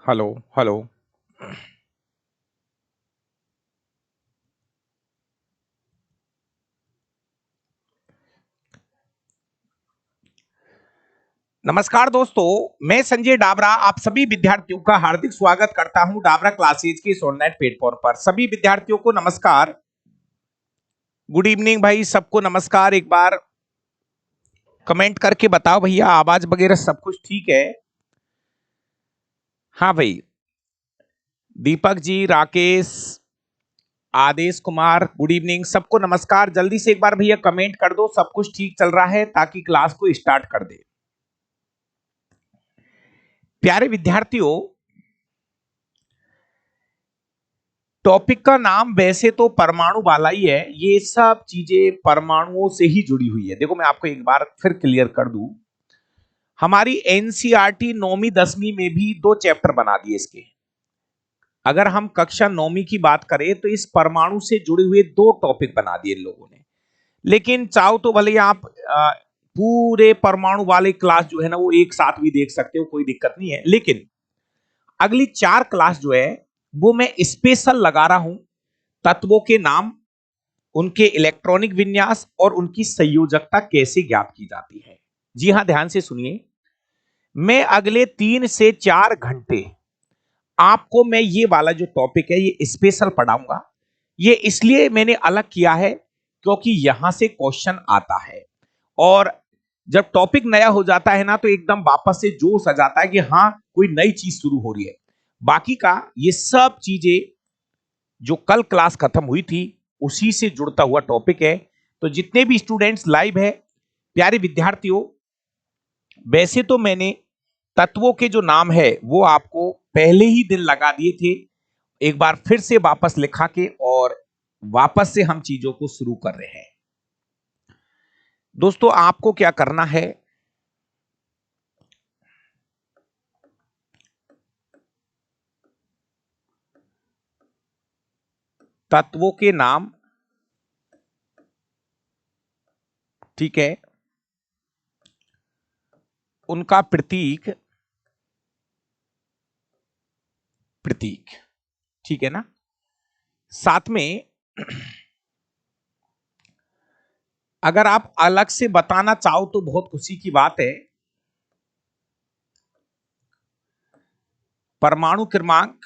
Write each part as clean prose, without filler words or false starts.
Hello hello. नमस्कार दोस्तों, मैं संजय डाबरा आप सभी विद्यार्थियों का हार्दिक स्वागत करता हूं डाबरा क्लासेज के इस ऑनलाइन प्लेटफॉर्म पर। सभी विद्यार्थियों को नमस्कार, गुड इवनिंग भाई, सबको नमस्कार। एक बार कमेंट करके बताओ भैया, आवाज वगैरह सब कुछ ठीक है? हाँ भाई, दीपक जी, राकेश, आदेश कुमार, गुड इवनिंग, सबको नमस्कार। जल्दी से एक बार भैया कमेंट कर दो सब कुछ ठीक चल रहा है ताकि क्लास को स्टार्ट कर दे। प्यारे विद्यार्थियों, टॉपिक का नाम वैसे तो परमाणु वाला ही है, ये सब चीजें परमाणुओं से ही जुड़ी हुई है। देखो मैं आपको एक बार फिर क्लियर कर दूं, हमारी एनसीईआरटी 9वीं 10वीं में भी दो चैप्टर बना दिए इसके। अगर हम कक्षा 9वीं की बात करें तो इस परमाणु से जुड़े हुए दो टॉपिक बना दिए इन लोगों ने। लेकिन चाहो तो भले आप पूरे परमाणु वाले क्लास जो है ना वो एक साथ भी देख सकते हो, कोई दिक्कत नहीं है। लेकिन अगली 4 क्लास जो है वो मैं स्पेशल लगा रहा हूं तत्वों के नाम, उनके इलेक्ट्रॉनिक विन्यास और उनकी संयोजकता कैसे ज्ञात की जाती है। जी हां, ध्यान से सुनिए। मैं अगले 3 से 4 घंटे आपको मैं ये वाला जो टॉपिक है ये स्पेशल पढ़ाऊंगा। ये इसलिए मैंने अलग किया है क्योंकि यहां से क्वेश्चन आता है, और जब टॉपिक नया हो जाता है ना तो एकदम वापस से जोश आ जाता है कि हाँ कोई नई चीज शुरू हो रही है। बाकी का ये सब चीजें जो कल क्लास खत्म हुई थी उसी से जुड़ता हुआ टॉपिक है। तो जितने भी स्टूडेंट्स लाइव है, प्यारे विद्यार्थियों, वैसे तो मैंने तत्वों के जो नाम है वो आपको पहले ही दिन लगा दिए थे। एक बार फिर से वापस लिखा के और वापस से हम चीजों को शुरू कर रहे हैं। दोस्तों आपको क्या करना है, तत्वों के नाम, ठीक है, उनका प्रतीक, प्रतीक, ठीक है ना। साथ में अगर आप अलग से बताना चाहो तो बहुत खुशी की बात है, परमाणु क्रमांक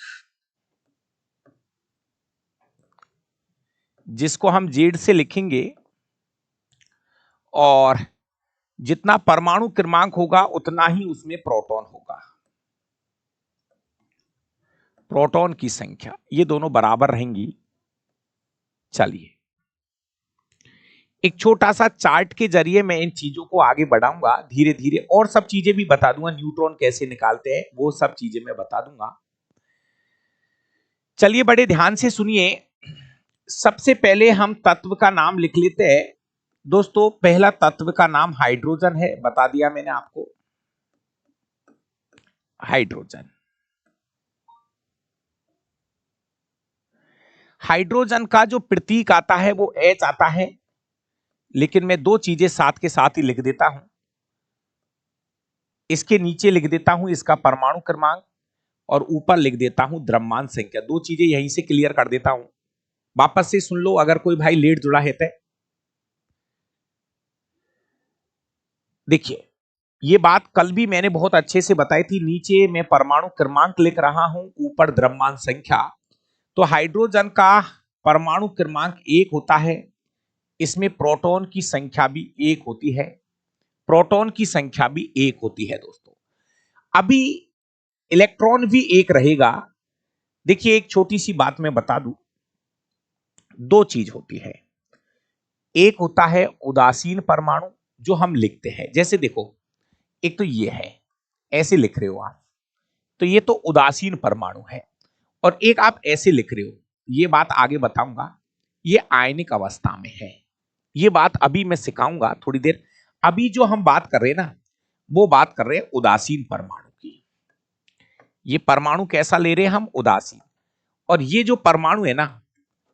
जिसको हम जेड से लिखेंगे, और जितना परमाणु क्रमांक होगा उतना ही उसमें प्रोटॉन होगा। प्रोटॉन की संख्या ये दोनों बराबर रहेंगी। चलिए एक छोटा सा चार्ट के जरिए मैं इन चीजों को आगे बढ़ाऊंगा धीरे धीरे, और सब चीजें भी बता दूंगा, न्यूट्रॉन कैसे निकालते हैं वो सब चीजें मैं बता दूंगा। चलिए बड़े ध्यान से सुनिए। सबसे पहले हम तत्व का नाम लिख लेते हैं। दोस्तों पहला तत्व का नाम हाइड्रोजन है, बता दिया मैंने आपको, हाइड्रोजन। हाइड्रोजन का जो प्रतीक आता है वो H आता है, लेकिन मैं दो चीजें साथ के साथ ही लिख देता हूं। इसके नीचे लिख देता हूं इसका परमाणु क्रमांक और ऊपर लिख देता हूं द्रव्यमान संख्या। दो चीजें यहीं से क्लियर कर देता हूं, वापस से सुन लो अगर कोई भाई लेट जुड़ा है तो। देखिए ये बात कल भी मैंने बहुत अच्छे से बताई थी, नीचे मैं परमाणु क्रमांक लिख रहा हूं, ऊपर द्रव्यमान संख्या। तो हाइड्रोजन का परमाणु क्रमांक 1 होता है, इसमें प्रोटॉन की संख्या भी 1 होती है, प्रोटॉन की संख्या भी 1 होती है दोस्तों। अभी इलेक्ट्रॉन भी 1 रहेगा। देखिए एक छोटी सी बात मैं बता दूं, दो चीज होती है। एक होता है उदासीन परमाणु जो हम लिखते हैं, जैसे देखो एक तो ये है, ऐसे लिख रहे हो आप, तो ये तो उदासीन परमाणु है। और एक आप ऐसे लिख रहे हो, ये बात आगे बताऊंगा, ये आयनिक अवस्था में है। ये बात अभी मैं सिखाऊंगा थोड़ी देर। अभी जो हम बात कर रहे हैं ना वो बात कर रहे हैं उदासीन परमाणु की। ये परमाणु कैसा ले रहे हैं हम, उदासीन। और ये जो परमाणु है ना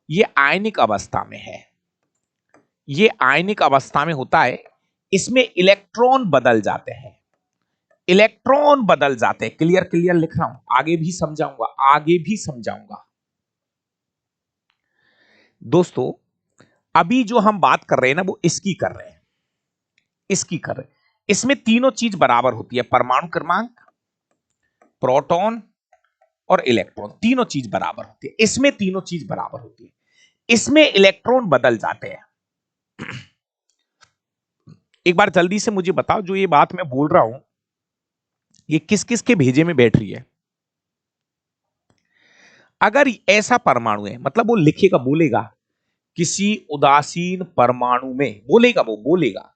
ये आयनिक अवस्था में है। ये आयनिक अवस्था में होता है, इसमें इलेक्ट्रॉन बदल जाते हैं। इलेक्ट्रॉन बदल जाते हैं। क्लियर क्लियर लिख रहा हूं, आगे भी समझाऊंगा, आगे भी समझाऊंगा। दोस्तों अभी जो हम बात कर रहे हैं ना, वो इसकी कर रहे हैं, इसकी कर रहे हैं। इसमें तीनों चीज बराबर होती है, परमाणु क्रमांक, प्रोटॉन और इलेक्ट्रॉन, तीनों चीज बराबर होती है। इसमें तीनों चीज बराबर होती है, इसमें इलेक्ट्रॉन बदल जाते हैं। एक बार जल्दी से मुझे बताओ, जो ये बात मैं बोल रहा हूं ये किस किस के भेजे में बैठ रही है। अगर ऐसा परमाणु है, मतलब वो लिखेगा, बोलेगा किसी उदासीन परमाणु में, बोलेगा, वो बोलेगा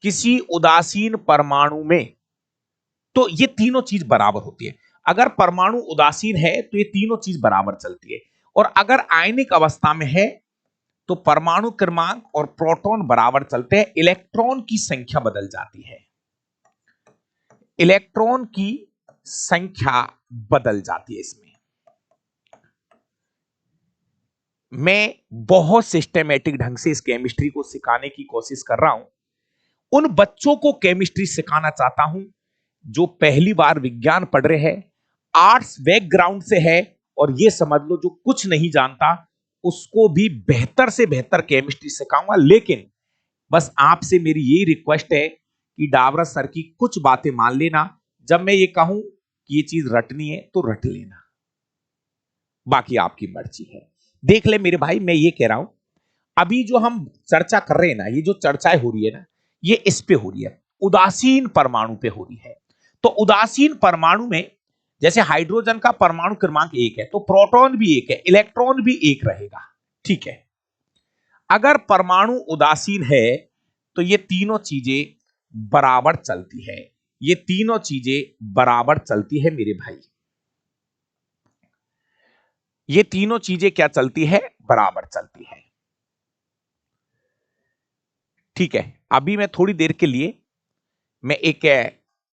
किसी उदासीन परमाणु में, तो ये तीनों चीज बराबर होती है। अगर परमाणु उदासीन है तो ये तीनों चीज बराबर चलती है, और अगर आयनिक अवस्था में है तो परमाणु क्रमांक और प्रोटॉन बराबर चलते हैं, इलेक्ट्रॉन की संख्या बदल जाती है, इलेक्ट्रॉन की संख्या बदल जाती है। इसमें मैं बहुत सिस्टेमेटिक ढंग से इस केमिस्ट्री को सिखाने की कोशिश कर रहा हूं। उन बच्चों को केमिस्ट्री सिखाना चाहता हूं जो पहली बार विज्ञान पढ़ रहे हैं, आर्ट्स बैकग्राउंड से है, और ये समझ लो जो कुछ नहीं जानता उसको भी बेहतर से बेहतर केमिस्ट्री सिखाऊंगा। लेकिन बस आपसे मेरी यही रिक्वेस्ट है कि डावरा सर की कुछ बातें मान लेना, जब मैं ये कहूं कि ये चीज रटनी है तो रट लेना, बाकी आपकी मर्जी है। देख ले मेरे भाई, मैं ये कह रहा हूं, अभी जो हम चर्चा कर रहे हैं ना, ये जो चर्चाएं हो रही है ना, ये इस पे हो रही है, उदासीन परमाणु पे हो रही है। तो उदासीन परमाणु में जैसे हाइड्रोजन का परमाणु क्रमांक 1 है, तो प्रोटॉन भी 1 है, इलेक्ट्रॉन भी 1 रहेगा, ठीक है। अगर परमाणु उदासीन है तो ये तीनों चीजें बराबर चलती है, ये तीनों चीजें बराबर चलती है मेरे भाई, ये तीनों चीजें क्या चलती है, बराबर चलती है, ठीक है। अभी मैं थोड़ी देर के लिए मैं एक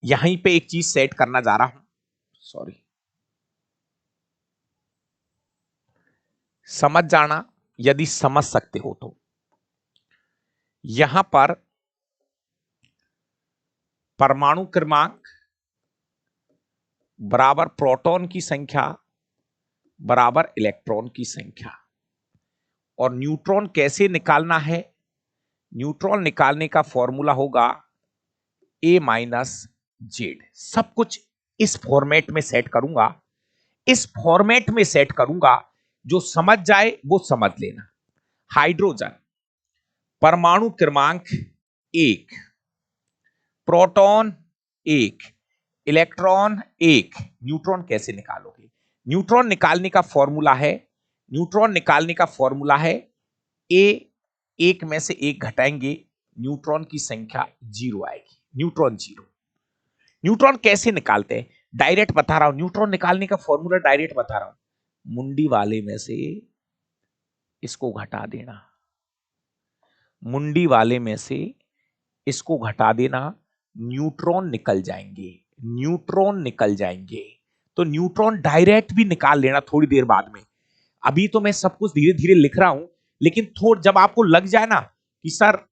यहीं पे एक चीज सेट करना जा रहा हूं, सॉरी, समझ जाना यदि समझ सकते हो तो। यहां पर परमाणु क्रमांक बराबर प्रोटॉन की संख्या बराबर इलेक्ट्रॉन की संख्या, और न्यूट्रॉन कैसे निकालना है, न्यूट्रॉन निकालने का फॉर्मूला होगा A माइनस जेड। सब कुछ इस फॉर्मेट में सेट करूंगा, इस फॉर्मेट में सेट करूंगा, जो समझ जाए वो समझ लेना। हाइड्रोजन परमाणु क्रमांक 1, प्रोटॉन 1, इलेक्ट्रॉन 1, न्यूट्रॉन कैसे निकालोगे? न्यूट्रॉन निकालने का फॉर्मूला है, न्यूट्रॉन निकालने का फॉर्मूला है ए, 1 में से 1 घटाएंगे, न्यूट्रॉन की संख्या 0 आएगी, न्यूट्रॉन 0। न्यूट्रॉन कैसे निकालते हैं, डायरेक्ट बता रहा हूं, न्यूट्रॉन निकालने का फॉर्मूला डायरेक्ट बता रहा हूं, मुंडी वाले में से इसको घटा देना, मुंडी वाले में से इसको घटा देना, न्यूट्रॉन निकल जाएंगे, न्यूट्रॉन निकल जाएंगे। तो न्यूट्रॉन डायरेक्ट भी निकाल लेना थोड़ी देर बाद में। अभी तो मैं सब कुछ धीरे धीरे लिख रहा हूं, लेकिन थोड़ा जब आपको लग जाए ना कि सर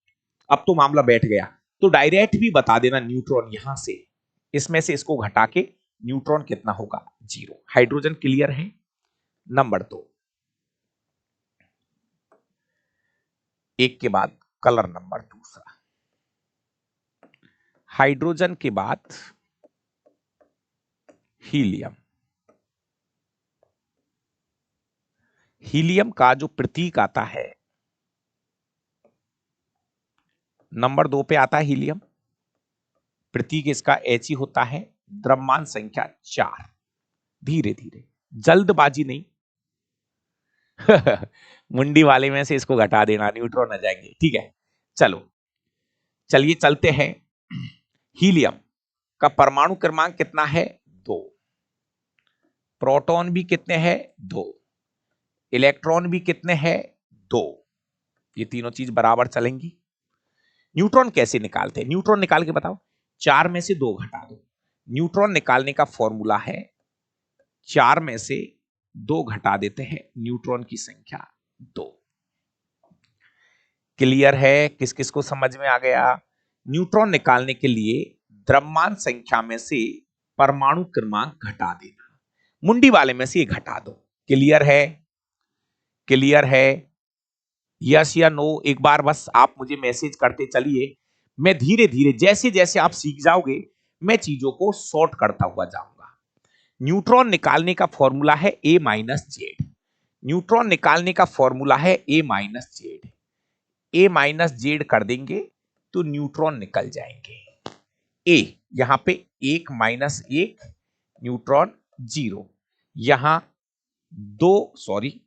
अब तो मामला बैठ गया, तो डायरेक्ट भी बता देना न्यूट्रॉन यहां से, इसमें से इसको घटा के न्यूट्रॉन कितना होगा, 0। हाइड्रोजन क्लियर है। नंबर 2, एक के बाद कलर नंबर दूसरा, हाइड्रोजन के बाद हीलियम। हीलियम का जो प्रतीक आता है, नंबर 2 पे आता है हीलियम, प्रतीक इसका H ही होता है, द्रव्यमान संख्या 4। धीरे धीरे, जल्दबाजी नहीं मुंडी वाले में से इसको घटा देना, न्यूट्रॉन आ जाएंगे, ठीक है। चलो चलिए चलते हैं। हीलियम का परमाणु क्रमांक कितना है, 2, प्रोटॉन भी कितने हैं, 2, इलेक्ट्रॉन भी कितने हैं, 2, ये तीनों चीज बराबर चलेंगी। न्यूट्रॉन कैसे निकालते हैं, न्यूट्रॉन निकाल के बताओ, 4 में से 2 घटा दो, न्यूट्रॉन निकालने का फॉर्मूला है 4 में से 2 घटा देते हैं, न्यूट्रॉन की संख्या 2। क्लियर है, किस किस को समझ में आ गया? न्यूट्रॉन निकालने के लिए द्रव्यमान संख्या में से परमाणु क्रमांक घटा देना। मुंडी वाले में से ये घटा दो। क्लियर है? क्लियर है? यस या नो? एक बार बस आप मुझे मैसेज करते चलिए। मैं धीरे धीरे जैसे जैसे आप सीख जाओगे मैं चीजों को सॉर्ट करता हुआ जाऊंगा। न्यूट्रॉन निकालने का फॉर्मूला है ए माइनस जेड। न्यूट्रॉन निकालने का फॉर्मूला है ए माइनस जेड। ए माइनस जेड कर देंगे तो न्यूट्रॉन निकल जाएंगे। ए यहां पे 1 माइनस 1 न्यूट्रॉन 0, यहां 2 सॉरी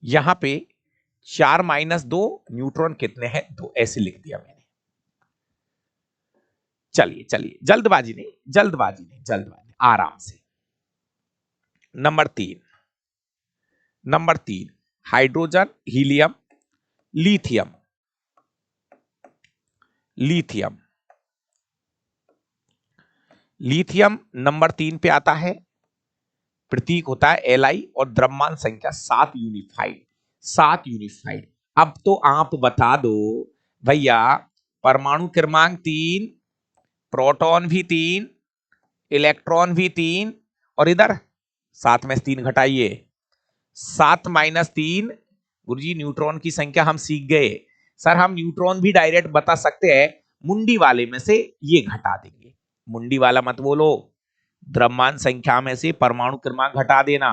यहां पे 4 माइनस 2 न्यूट्रॉन कितने हैं? 2। ऐसे लिख दिया मैंने। चलिए चलिए, जल्दबाजी नहीं, जल्दबाजी नहीं, जल्दबाजी, आराम से। Number 3 hydrogen, helium, lithium. Lithium lithium number 3 पे आता है। प्रतीक होता है Li और द्रव्यमान संख्या 7 यूनिफाइड। 7 यूनिफाइड। अब तो आप बता दो भैया, परमाणु क्रमांक 3, प्रोटॉन भी 3, इलेक्ट्रॉन भी 3, और इधर 7 में से 3 घटाइए, 7 माइनस 3। गुरुजी न्यूट्रॉन की संख्या हम सीख गए। सर हम न्यूट्रॉन भी डायरेक्ट बता सकते हैं, मुंडी वाले में से ये घटा देंगे। मुंडी वाला मत बोलो, द्रव्यमान संख्या में से परमाणु क्रमांक घटा देना।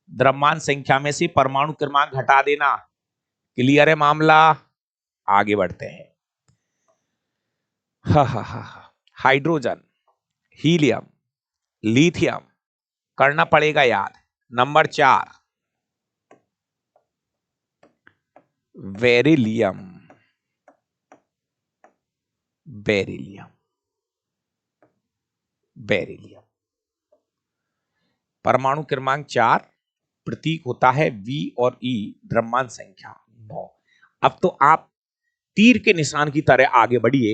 द्रव्यमान संख्या में से परमाणु क्रमांक घटा देना। क्लियर है मामला? आगे बढ़ते हैं। हाइड्रोजन, हीलियम, लिथियम करना पड़ेगा याद। Number 4 beryllium. बेरिलियम बेरिलियम परमाणु क्रमांक 4, प्रतीक होता है V और E, द्रव्यमान संख्या 9। अब तो आप तीर के निशान की तरह आगे बढ़िए।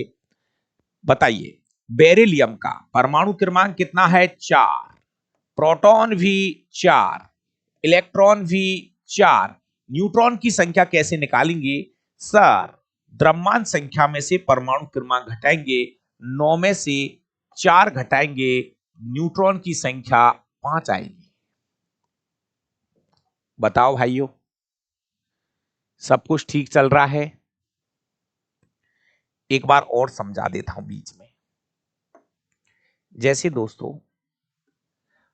बताइए बेरिलियम का परमाणु क्रमांक कितना है? 4। प्रोटॉन भी 4, इलेक्ट्रॉन भी 4। न्यूट्रॉन की संख्या कैसे निकालेंगे? सर द्रव्यमान संख्या में से परमाणु क्रमांक घटाएंगे, 9 में से 4 घटाएंगे, न्यूट्रॉन की संख्या 5 आएगी। बताओ भाइयों, सब कुछ ठीक चल रहा है? एक बार और समझा देता हूं बीच में। जैसे दोस्तों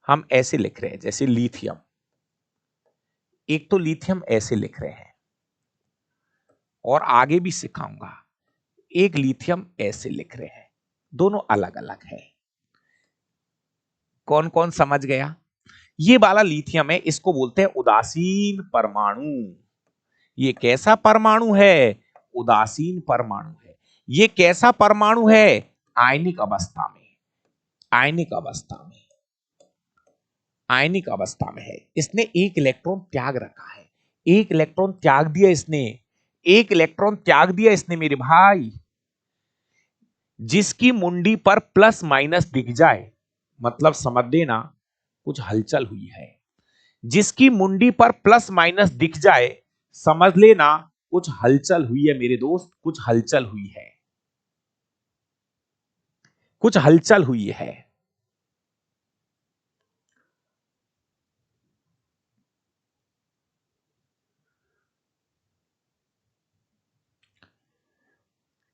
हम ऐसे लिख रहे हैं, जैसे लिथियम, एक तो लिथियम ऐसे लिख रहे हैं और आगे भी सिखाऊंगा। एक लिथियम ऐसे लिख रहे हैं, दोनों अलग अलग है। कौन कौन समझ गया? ये वाला लिथियम है, इसको बोलते हैं उदासीन परमाणु। ये कैसा परमाणु है? उदासीन परमाणु है। ये कैसा परमाणु है? आयनिक अवस्था में। आयनिक अवस्था में, आयनिक अवस्था में है। इसने एक इलेक्ट्रॉन त्याग रखा है, एक इलेक्ट्रॉन त्याग दिया इसने, एक इलेक्ट्रॉन त्याग दिया इसने मेरे भाई। जिसकी मुंडी पर प्लस माइनस दिख जाए मतलब समझ लेना कुछ हलचल हुई है। जिसकी मुंडी पर प्लस माइनस दिख जाए समझ लेना कुछ हलचल हुई है मेरे दोस्त, कुछ हलचल हुई है, कुछ हलचल हुई है।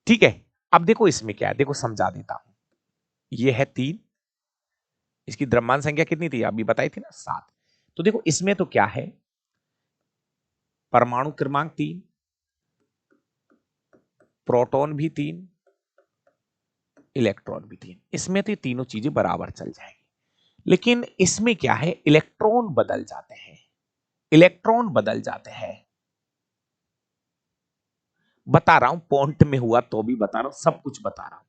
ठीक है, अब देखो इसमें क्या है, देखो समझा देता हूं। ये है 3, इसकी द्रव्यमान संख्या कितनी थी अभी बताई थी ना, 7। तो देखो इसमें तो क्या है, परमाणु क्रमांक 3, प्रोटॉन भी 3, इलेक्ट्रॉन भी 3। इसमें तो तीनों चीजें बराबर चल जाएंगी। लेकिन इसमें क्या है, इलेक्ट्रॉन बदल जाते हैं, इलेक्ट्रॉन बदल जाते हैं। बता रहा हूं, पॉइंट में हुआ तो भी बता रहा हूं, सब कुछ बता रहा हूं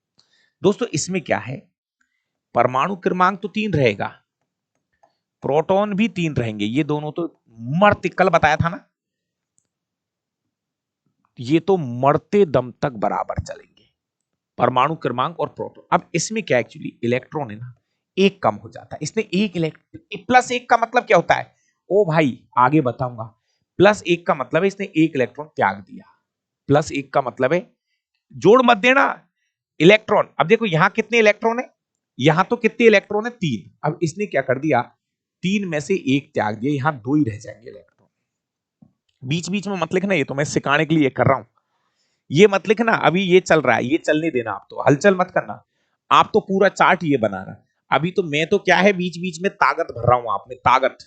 दोस्तों। इसमें क्या है, परमाणु क्रमांक तो 3 रहेगा, प्रोटॉन भी 3 रहेंगे, ये दोनों तो मरते, कल बताया था ना, ये तो मरते दम तक बराबर चलेंगे, परमाणु क्रमांक और प्रोटॉन। अब इसमें क्या, एक्चुअली इलेक्ट्रॉन है ना, एक कम हो जाता है। इसने एक इलेक्ट्रॉन, प्लस 1 का मतलब क्या होता है? ओ भाई आगे बताऊंगा। प्लस 1 का मतलब है इसने एक इलेक्ट्रॉन त्याग दिया। प्लस 1 का मतलब है, जोड़ मत देना, इलेक्ट्रॉन, अब देखो यहां कितने इलेक्ट्रॉन है, यहां तो कितने इलेक्ट्रॉन है, 3। अब इसने क्या कर दिया, 3 में से 1 त्याग दिया, यहां 2 ही रह जाएंगे इलेक्ट्रॉन। बीच बीच में मत लिखना, ये तो मैं सिखाने के लिए कर रहा हूं, ये मत लिखना, अभी ये चल रहा है, ये चलने देना, आप तो हलचल मत करना, आप तो पूरा चार्ट ये बना रहा। अभी तो मैं तो क्या है बीच बीच में ताकत भर रहा हूं आप में, ताकत।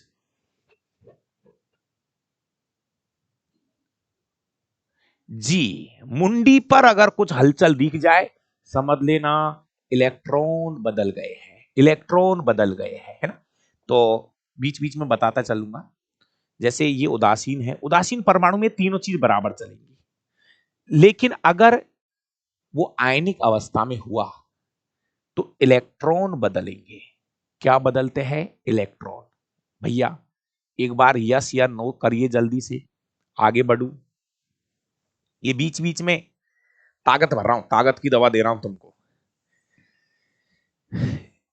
जी, मुंडी पर अगर कुछ हलचल दिख जाए समझ लेना इलेक्ट्रॉन बदल गए हैं, इलेक्ट्रॉन बदल गए हैं, है ना। तो बीच बीच में बताता चलूंगा। जैसे ये उदासीन है, उदासीन परमाणु में तीनों चीज बराबर चलेंगी, लेकिन अगर वो आयनिक अवस्था में हुआ तो इलेक्ट्रॉन बदलेंगे। क्या बदलते हैं, इलेक्ट्रॉन। भैया एक बार यस या नो करिए जल्दी से, आगे बढ़ू। ये बीच बीच में ताकत भर रहा हूं, ताकत की दवा दे रहा हूं तुमको,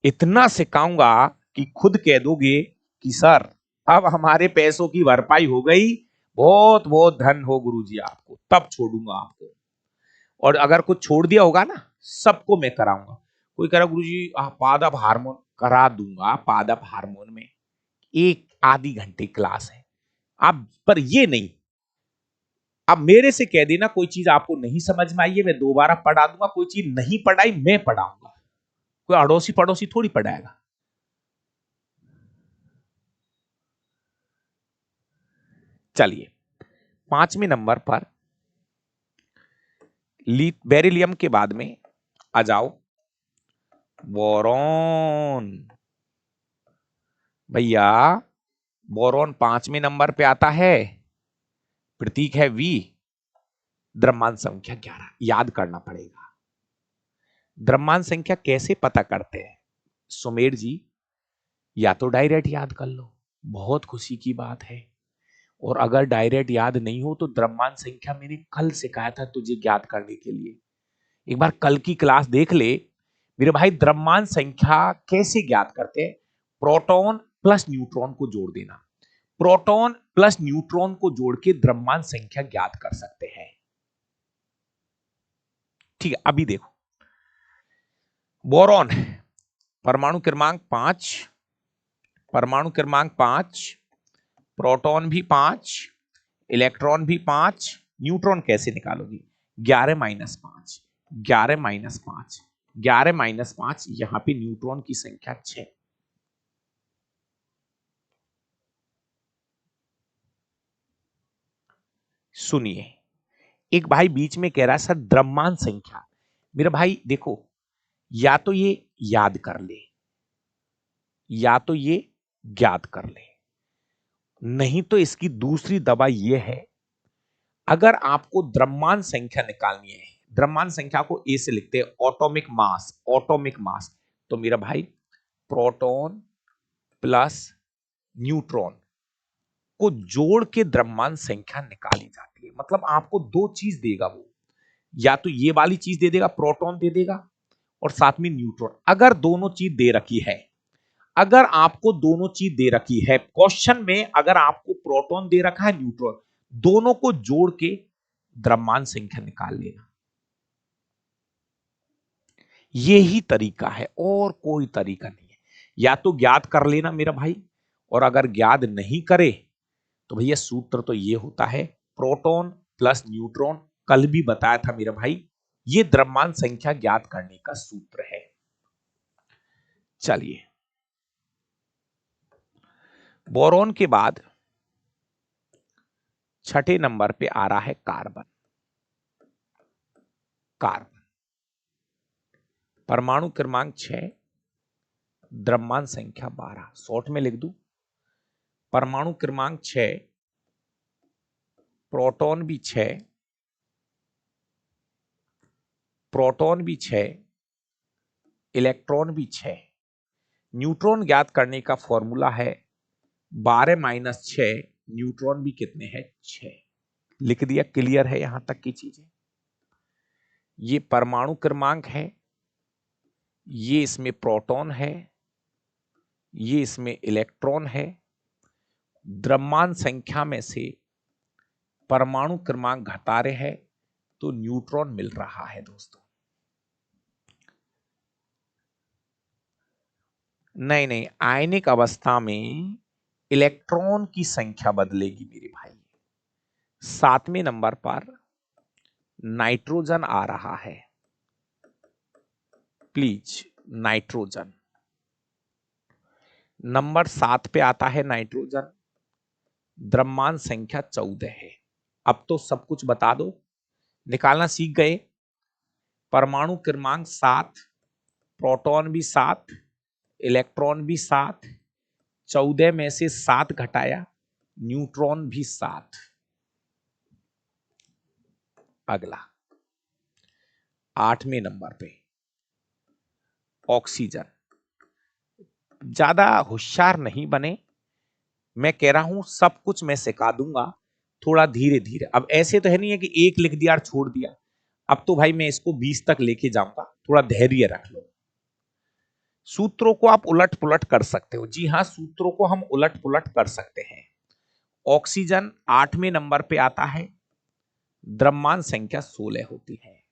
इतना सिखाऊंगा कि खुद कह दोगे कि सर अब हमारे पैसों की भरपाई हो गई, बहुत बहुत धन हो गुरुजी आपको, तब छोड़ूंगा आपको। और अगर कुछ छोड़ दिया होगा ना, सबको मैं कराऊंगा। कोई कह रहा गुरुजी पादप हार्मोन, करा दूंगा पादप हार्मोन में, एक आधी घंटे क्लास है। आप पर ये नहीं, अब मेरे से कह देना कोई चीज आपको नहीं समझ में आई है, मैं दोबारा पढ़ा दूंगा, कोई चीज नहीं पढ़ाई मैं पढ़ाऊंगा, कोई अड़ोसी पड़ोसी थोड़ी पढ़ाएगा। चलिए 5वें नंबर पर बेरिलियम के बाद में आ जाओ बोरॉन। भैया बोरॉन 5वें नंबर पे आता है, प्रतीक है वी, द्रव्यमान संख्या 11, याद करना पड़ेगा। द्रव्यमान संख्या कैसे पता करते हैं सुमेर जी, या तो डायरेक्ट याद कर लो, बहुत खुशी की बात है, और अगर डायरेक्ट याद नहीं हो तो द्रव्यमान संख्या मैंने कल सिखाया था तुझे ज्ञात करने के लिए, एक बार कल की क्लास देख ले मेरे भाई। द्रव्यमान संख्या कैसे ज्ञात करते हैं, प्रोटॉन प्लस न्यूट्रॉन को जोड़ देना, प्रोटॉन प्लस न्यूट्रॉन को जोड़ के द्रव्यमान संख्या ज्ञात कर सकते हैं। ठीक है, अभी देखो बोरॉन परमाणु क्रमांक 5, परमाणु क्रमांक 5, प्रोटॉन भी 5, इलेक्ट्रॉन भी 5, न्यूट्रॉन कैसे निकालोगी, 11-5, 11-5, 11-5, यहां पे न्यूट्रॉन की संख्या 6। सुनिए, एक भाई बीच में कह रहा है सर द्रव्यमान संख्या, मेरा भाई देखो, या तो ये याद कर ले, या तो ये ज्ञात कर ले, नहीं तो इसकी दूसरी दवा ये है, अगर आपको द्रव्यमान संख्या निकालनी है, द्रव्यमान संख्या को ए से लिखते हैं ऑटोमिक मास, ऑटोमिक मास, तो मेरा भाई प्रोटॉन प्लस न्यूट्रॉन को जोड़ के द्रव्यमान संख्या निकाली जाती है। मतलब आपको दो चीज देगा वो, या तो ये वाली चीज दे देगा, प्रोटॉन दे देगा, और साथ में न्यूट्रॉन। अगर दोनों चीज दे रखी है, अगर आपको दोनों चीज दे रखी है क्वेश्चन में, अगर आपको प्रोटॉन दे रखा है न्यूट्रॉन, दोनों को जोड़ के द्रव्यमान संख्या निकाल लेना, यही तरीका है और कोई तरीका नहीं है। या तो ज्ञात कर लेना मेरा भाई, और अगर ज्ञात नहीं करे तो भैया सूत्र तो ये होता है प्रोटॉन प्लस न्यूट्रॉन, कल भी बताया था मेरा भाई, ये द्रव्यमान संख्या ज्ञात करने का सूत्र है। चलिए बोरॉन के बाद 6ठे नंबर पे आ रहा है कार्बन। कार्बन परमाणु क्रमांक 6, द्रव्यमान संख्या 12, शॉर्ट में लिख दूं, परमाणु क्रमांक 6, प्रोटॉन भी 6, प्रोटॉन भी 6, इलेक्ट्रॉन भी 6। न्यूट्रॉन ज्ञात करने का फॉर्मूला है 12-6, न्यूट्रॉन भी कितने हैं, 6। लिख दिया, क्लियर है यहां तक की चीजें। ये परमाणु क्रमांक है, ये इसमें प्रोटॉन है, ये इसमें इलेक्ट्रॉन है, द्रव्यमान संख्या में से परमाणु क्रमांक घटा रहे हैं तो न्यूट्रॉन मिल रहा है दोस्तों। नहीं नहीं, आयनिक अवस्था में इलेक्ट्रॉन की संख्या बदलेगी मेरे भाई। 7वें नंबर पर नाइट्रोजन आ रहा है, प्लीज नाइट्रोजन नंबर 7 पे आता है नाइट्रोजन। द्रव्यमान संख्या 14 है। अब तो सब कुछ बता दो, निकालना सीख गए। परमाणु क्रमांक 7, प्रोटॉन भी 7, इलेक्ट्रॉन भी 7, 14 में से 7 घटाया, न्यूट्रॉन भी 7। अगला 8वें नंबर पे ऑक्सीजन। ज्यादा होशियार नहीं बने, मैं कह रहा हूं सब कुछ मैं सिखा दूंगा, थोड़ा धीरे धीरे। अब ऐसे तो है नहीं है कि एक लिख दिया और छोड़ दिया। अब तो भाई मैं इसको 20 तक लेके जाऊंगा, थोड़ा धैर्य रख लो। सूत्रों को आप उलट पुलट कर सकते हो, जी हां, सूत्रों को हम उलट पुलट कर सकते हैं। ऑक्सीजन 8वें नंबर पे आता है, द्रव्यमान संख्या 16 होती है।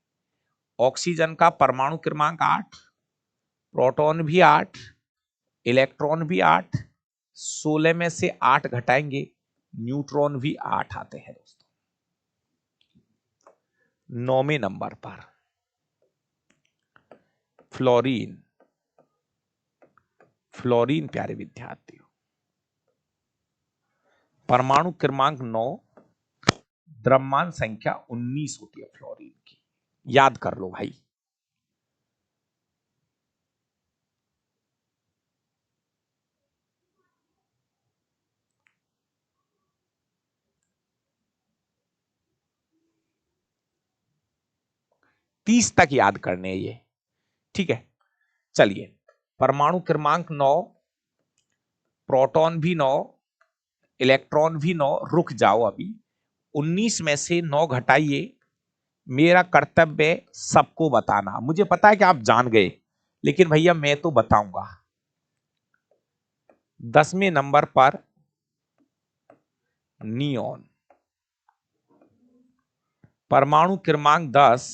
ऑक्सीजन का परमाणु क्रमांक 8, प्रोटॉन भी 8, इलेक्ट्रॉन भी 8, 16 में से 8 घटाएंगे, न्यूट्रॉन भी 8 आते हैं दोस्तों। 9वें नंबर पर फ्लोरीन। फ्लोरीन प्यारे विद्यार्थियों, परमाणु क्रमांक 9, द्रव्यमान संख्या 19 होती है फ्लोरीन की। याद कर लो भाई। तीस तक याद करने ये, ठीक है। चलिए, परमाणु क्रमांक 9, प्रोटॉन भी 9, इलेक्ट्रॉन भी 9। रुक जाओ अभी, 19 में से 9 घटाइए। मेरा कर्तव्य सबको बताना। मुझे पता है कि आप जान गए, लेकिन भैया मैं तो बताऊंगा। 10वें नंबर पर नियोन, परमाणु क्रमांक 10,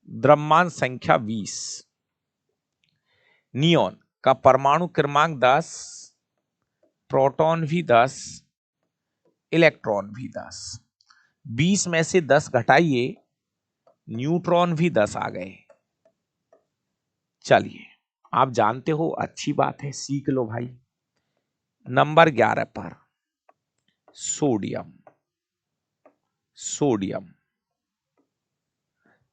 द्रव्यमान संख्या 20। नियोन का परमाणु क्रमांक 10, प्रोटॉन भी 10, इलेक्ट्रॉन भी 10। 20 में से 10 घटाइए, न्यूट्रॉन भी 10 आ गए। चलिए, आप जानते हो, अच्छी बात है, सीख लो भाई। नंबर 11 पर सोडियम। सोडियम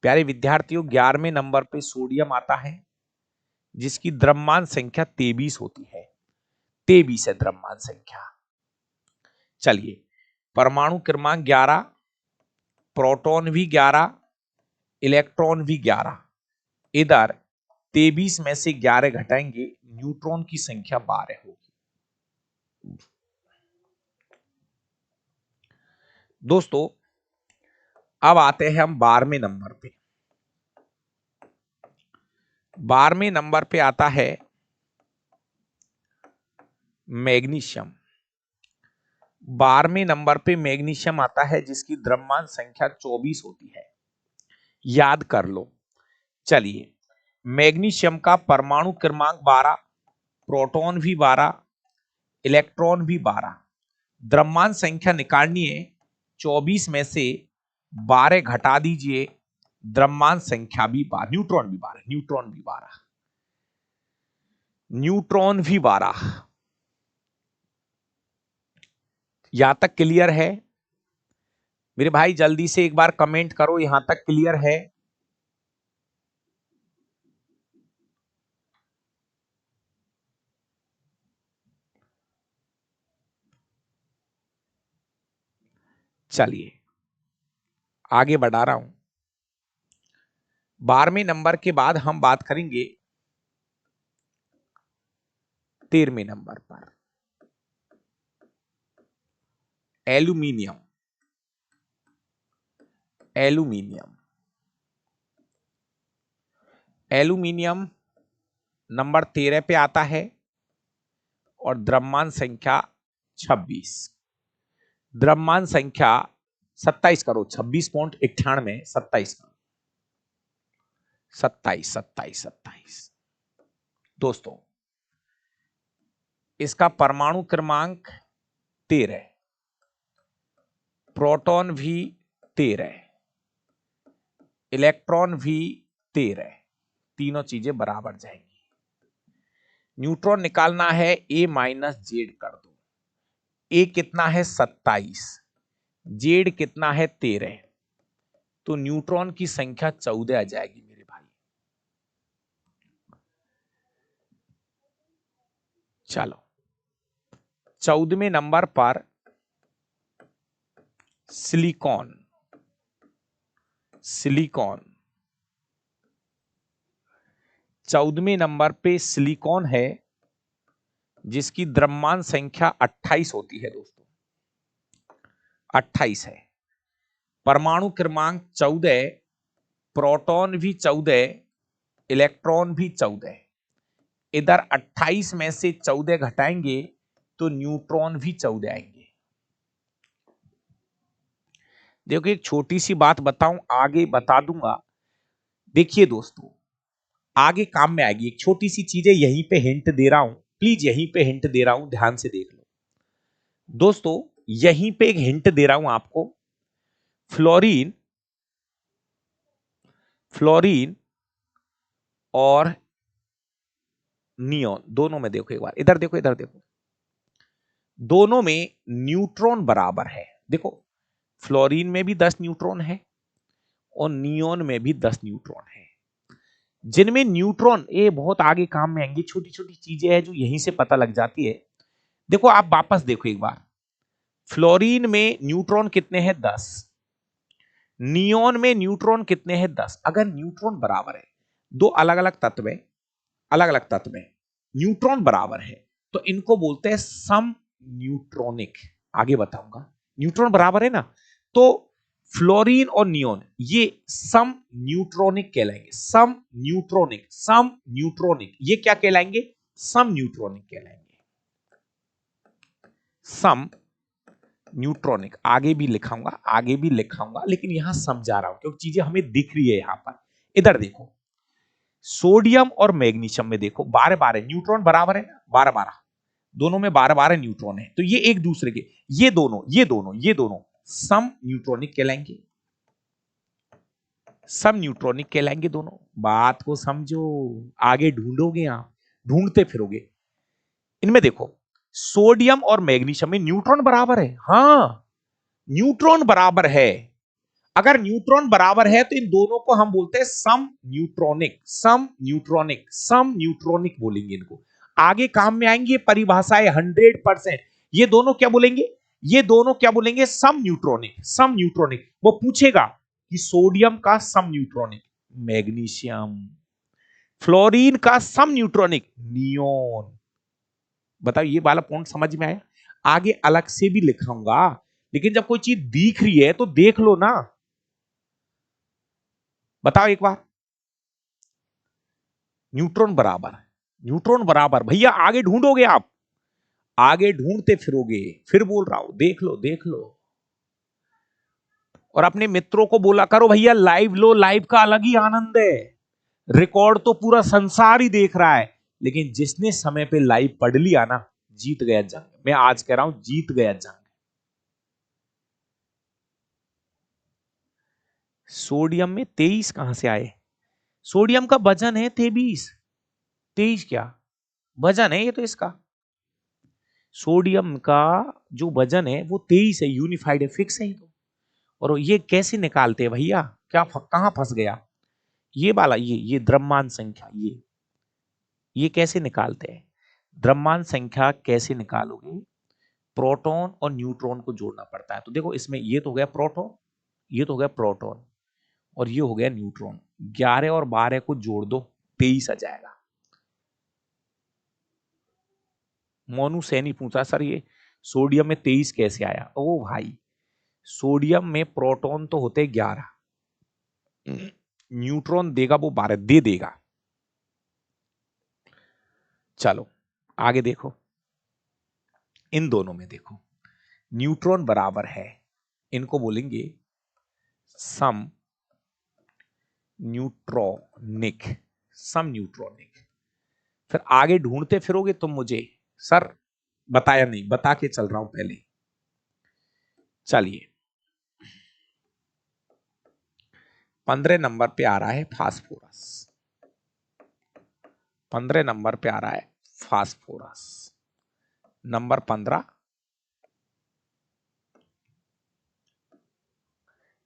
प्यारे विद्यार्थियों, 11वें नंबर पे सोडियम आता है, जिसकी द्रव्यमान संख्या 23 होती है। 23 है द्रव्यमान संख्या। चलिए, परमाणु क्रमांक 11, प्रोटॉन भी 11, इलेक्ट्रॉन भी 11। इधर 23 में से 11 घटाएंगे, न्यूट्रॉन की संख्या 12 होगी। दोस्तों, अब आते हैं हम 12वें नंबर पे। 12वें नंबर पे आता है मैग्नीशियम। 12वें नंबर पे मैग्नीशियम आता है, जिसकी द्रव्यमान संख्या 24 होती है। याद कर लो। चलिए, मैग्नीशियम का परमाणु क्रमांक 12, प्रोटॉन भी 12, इलेक्ट्रॉन भी 12। द्रव्यमान संख्या निकालनी है, 24 में से 12 घटा दीजिए, द्रव्यमान संख्या भी 12। न्यूट्रॉन भी 12, न्यूट्रॉन भी 12, न्यूट्रॉन भी 12। यहां तक क्लियर है मेरे भाई? जल्दी से एक बार कमेंट करो, यहां तक क्लियर है? चलिए, आगे बढ़ा रहा हूं। 12वें नंबर के बाद हम बात करेंगे 13वें नंबर पर एल्यूमिनियम। एल्यूमिनियम एल्यूमिनियम नंबर 13 पे आता है और द्रव्यमान संख्या 26। द्रव्यमान संख्या 27 करो, 26.98, 27 करो, 27, 27, 27। दोस्तों इसका परमाणु क्रमांक 13, प्रोटॉन भी 13, इलेक्ट्रॉन भी 13, तीनों चीजें बराबर जाएंगी। न्यूट्रॉन निकालना है, ए माइनस जेड कर दो। ए कितना है 27, जेड कितना है 13, तो न्यूट्रॉन की संख्या 14 आ जाएगी मेरे भाई। चलो 14वें नंबर पर सिलिकॉन, सिलिकॉन 14वें नंबर पे सिलिकॉन है, जिसकी द्रव्यमान संख्या 28 होती है दोस्तों, 28 है। परमाणु क्रमांक 14, प्रोटॉन भी 14, इलेक्ट्रॉन भी 14। इधर 28 में से 14 घटाएंगे तो न्यूट्रॉन भी 14 आएंगे। देखो एक छोटी सी बात बताऊं, आगे बता दूंगा। देखिए दोस्तों आगे काम में आएगी, एक छोटी सी चीज है, यहीं पे हिंट दे रहा हूं, प्लीज यहीं पे हिंट दे रहा हूं, ध्यान से देख लो दोस्तों। यहीं पे एक हिंट दे रहा हूं आपको। फ्लोरीन, फ्लोरीन और नियोन दोनों में देखो, एक बार इधर देखो, इधर देखो, दोनों में न्यूट्रॉन बराबर है। देखो फ्लोरीन में भी 10 न्यूट्रॉन है और नियोन में भी 10 न्यूट्रॉन है। जिनमें न्यूट्रॉन, ये बहुत आगे काम में आएंगी, छोटी छोटी चीजें हैं जो यहीं से पता लग जाती है। देखो आप वापस देखो एक बार, फ्लोरीन में न्यूट्रॉन कितने हैं 10, नियोन में न्यूट्रॉन कितने हैं 10। अगर न्यूट्रॉन बराबर है, दो अलग अलग तत्व है, अलग अलग तत्व में न्यूट्रॉन बराबर है, तो इनको बोलते हैं सम न्यूट्रॉनिक। आगे बताऊंगा, न्यूट्रॉन बराबर है ना, तो फ्लोरीन और नियोन ये सम न्यूट्रॉनिक कहलाएंगे, सम न्यूट्रॉनिक, सम न्यूट्रॉनिक, ये क्या कहलाएंगे, सम न्यूट्रॉनिक कहलाएंगे, सम न्यूट्रॉनिक। आगे भी लिखाऊंगा, आगे भी लिखाऊंगा, लेकिन यहां समझा रहा हूं क्योंकि चीजें हमें दिख रही है यहां पर। इधर देखो, सोडियम और मैग्नीशियम में देखो 12-12 न्यूट्रॉन बराबर है ना, 12-12, दोनों में 12-12 न्यूट्रॉन है, तो ये एक दूसरे के, ये दोनों, ये दोनों, ये दोनों सम न्यूट्रॉनिक कहलाएंगे, सम न्यूट्रॉनिक कहलाएंगे दोनों। बात को समझो, आगे ढूंढोगे आप, ढूंढते फिरोगे। इनमें देखो सोडियम और मैग्नीशियम में न्यूट्रॉन बराबर है, हां न्यूट्रॉन बराबर है। अगर न्यूट्रॉन बराबर है तो इन दोनों को हम बोलते हैं सम न्यूट्रॉनिक, सम न्यूट्रॉनिक, सम न्यूट्रॉनिक बोलेंगे इनको। आगे काम में आएंगे परिभाषाएं 100%। ये दोनों क्या बोलेंगे, ये दोनों क्या बोलेंगे, सम न्यूट्रॉनिक, सम न्यूट्रॉनिक। वो पूछेगा कि सोडियम का सम न्यूट्रॉनिक मैग्नीशियम, फ्लोरीन का सम न्यूट्रॉनिक नियोन। बताओ ये वाला पॉइंट समझ में आया? आगे अलग से भी लिखाऊंगा, लेकिन जब कोई चीज दिख रही है तो देख लो ना। बताओ एक बार, न्यूट्रॉन बराबर, न्यूट्रॉन बराबर, भैया आगे ढूंढोगे आप, आगे ढूंढते फिरोगे, फिर बोल रहा हूं देख लो, देख लो। और अपने मित्रों को बोला करो भैया लाइव लो, लाइव का अलग ही आनंद है। रिकॉर्ड तो पूरा संसार ही देख रहा है, लेकिन जिसने समय पे लाइव पढ़ लिया ना, जीत गया जंग। मैं आज कह रहा हूं जीत गया जंग। सोडियम में 23 कहां से आए? सोडियम का वजन है 23, 23 क्या वजन है, ये तो इसका सोडियम का जो वजन है वो 23 है, यूनिफाइड है, फिक्स है ये तो। और ये कैसे निकालते हैं भैया, क्या कहां फंस गया ये वाला, ये द्रव्यमान संख्या, ये कैसे निकालते हैं? द्रव्यमान संख्या कैसे निकालोगे? प्रोटॉन और न्यूट्रॉन को जोड़ना पड़ता है। तो देखो इसमें ये तो हो गया प्रोटॉन, ये तो हो गया प्रोटॉन, और ये हो गया न्यूट्रॉन। 11 और 12 को जोड़ दो, 23 आ जाएगा। मोनू सैनी पूछा सर ये सोडियम में 23 कैसे आया? ओ भाई, सोडियम में प्रोटॉन तो होते 11, न्यूट्रॉन देगा वो 12, दे देगा। चलो आगे देखो, इन दोनों में देखो न्यूट्रॉन बराबर है, इनको बोलेंगे सम न्यूट्रॉनिक, सम न्यूट्रॉनिक। फिर आगे ढूंढते फिरोगे तुम मुझे, सर बताया नहीं, बता के चल रहा हूं पहले। चलिए 15 नंबर पे आ रहा है फास्फोरस। 15 नंबर पे आ रहा है फास्फोरस। नंबर 15,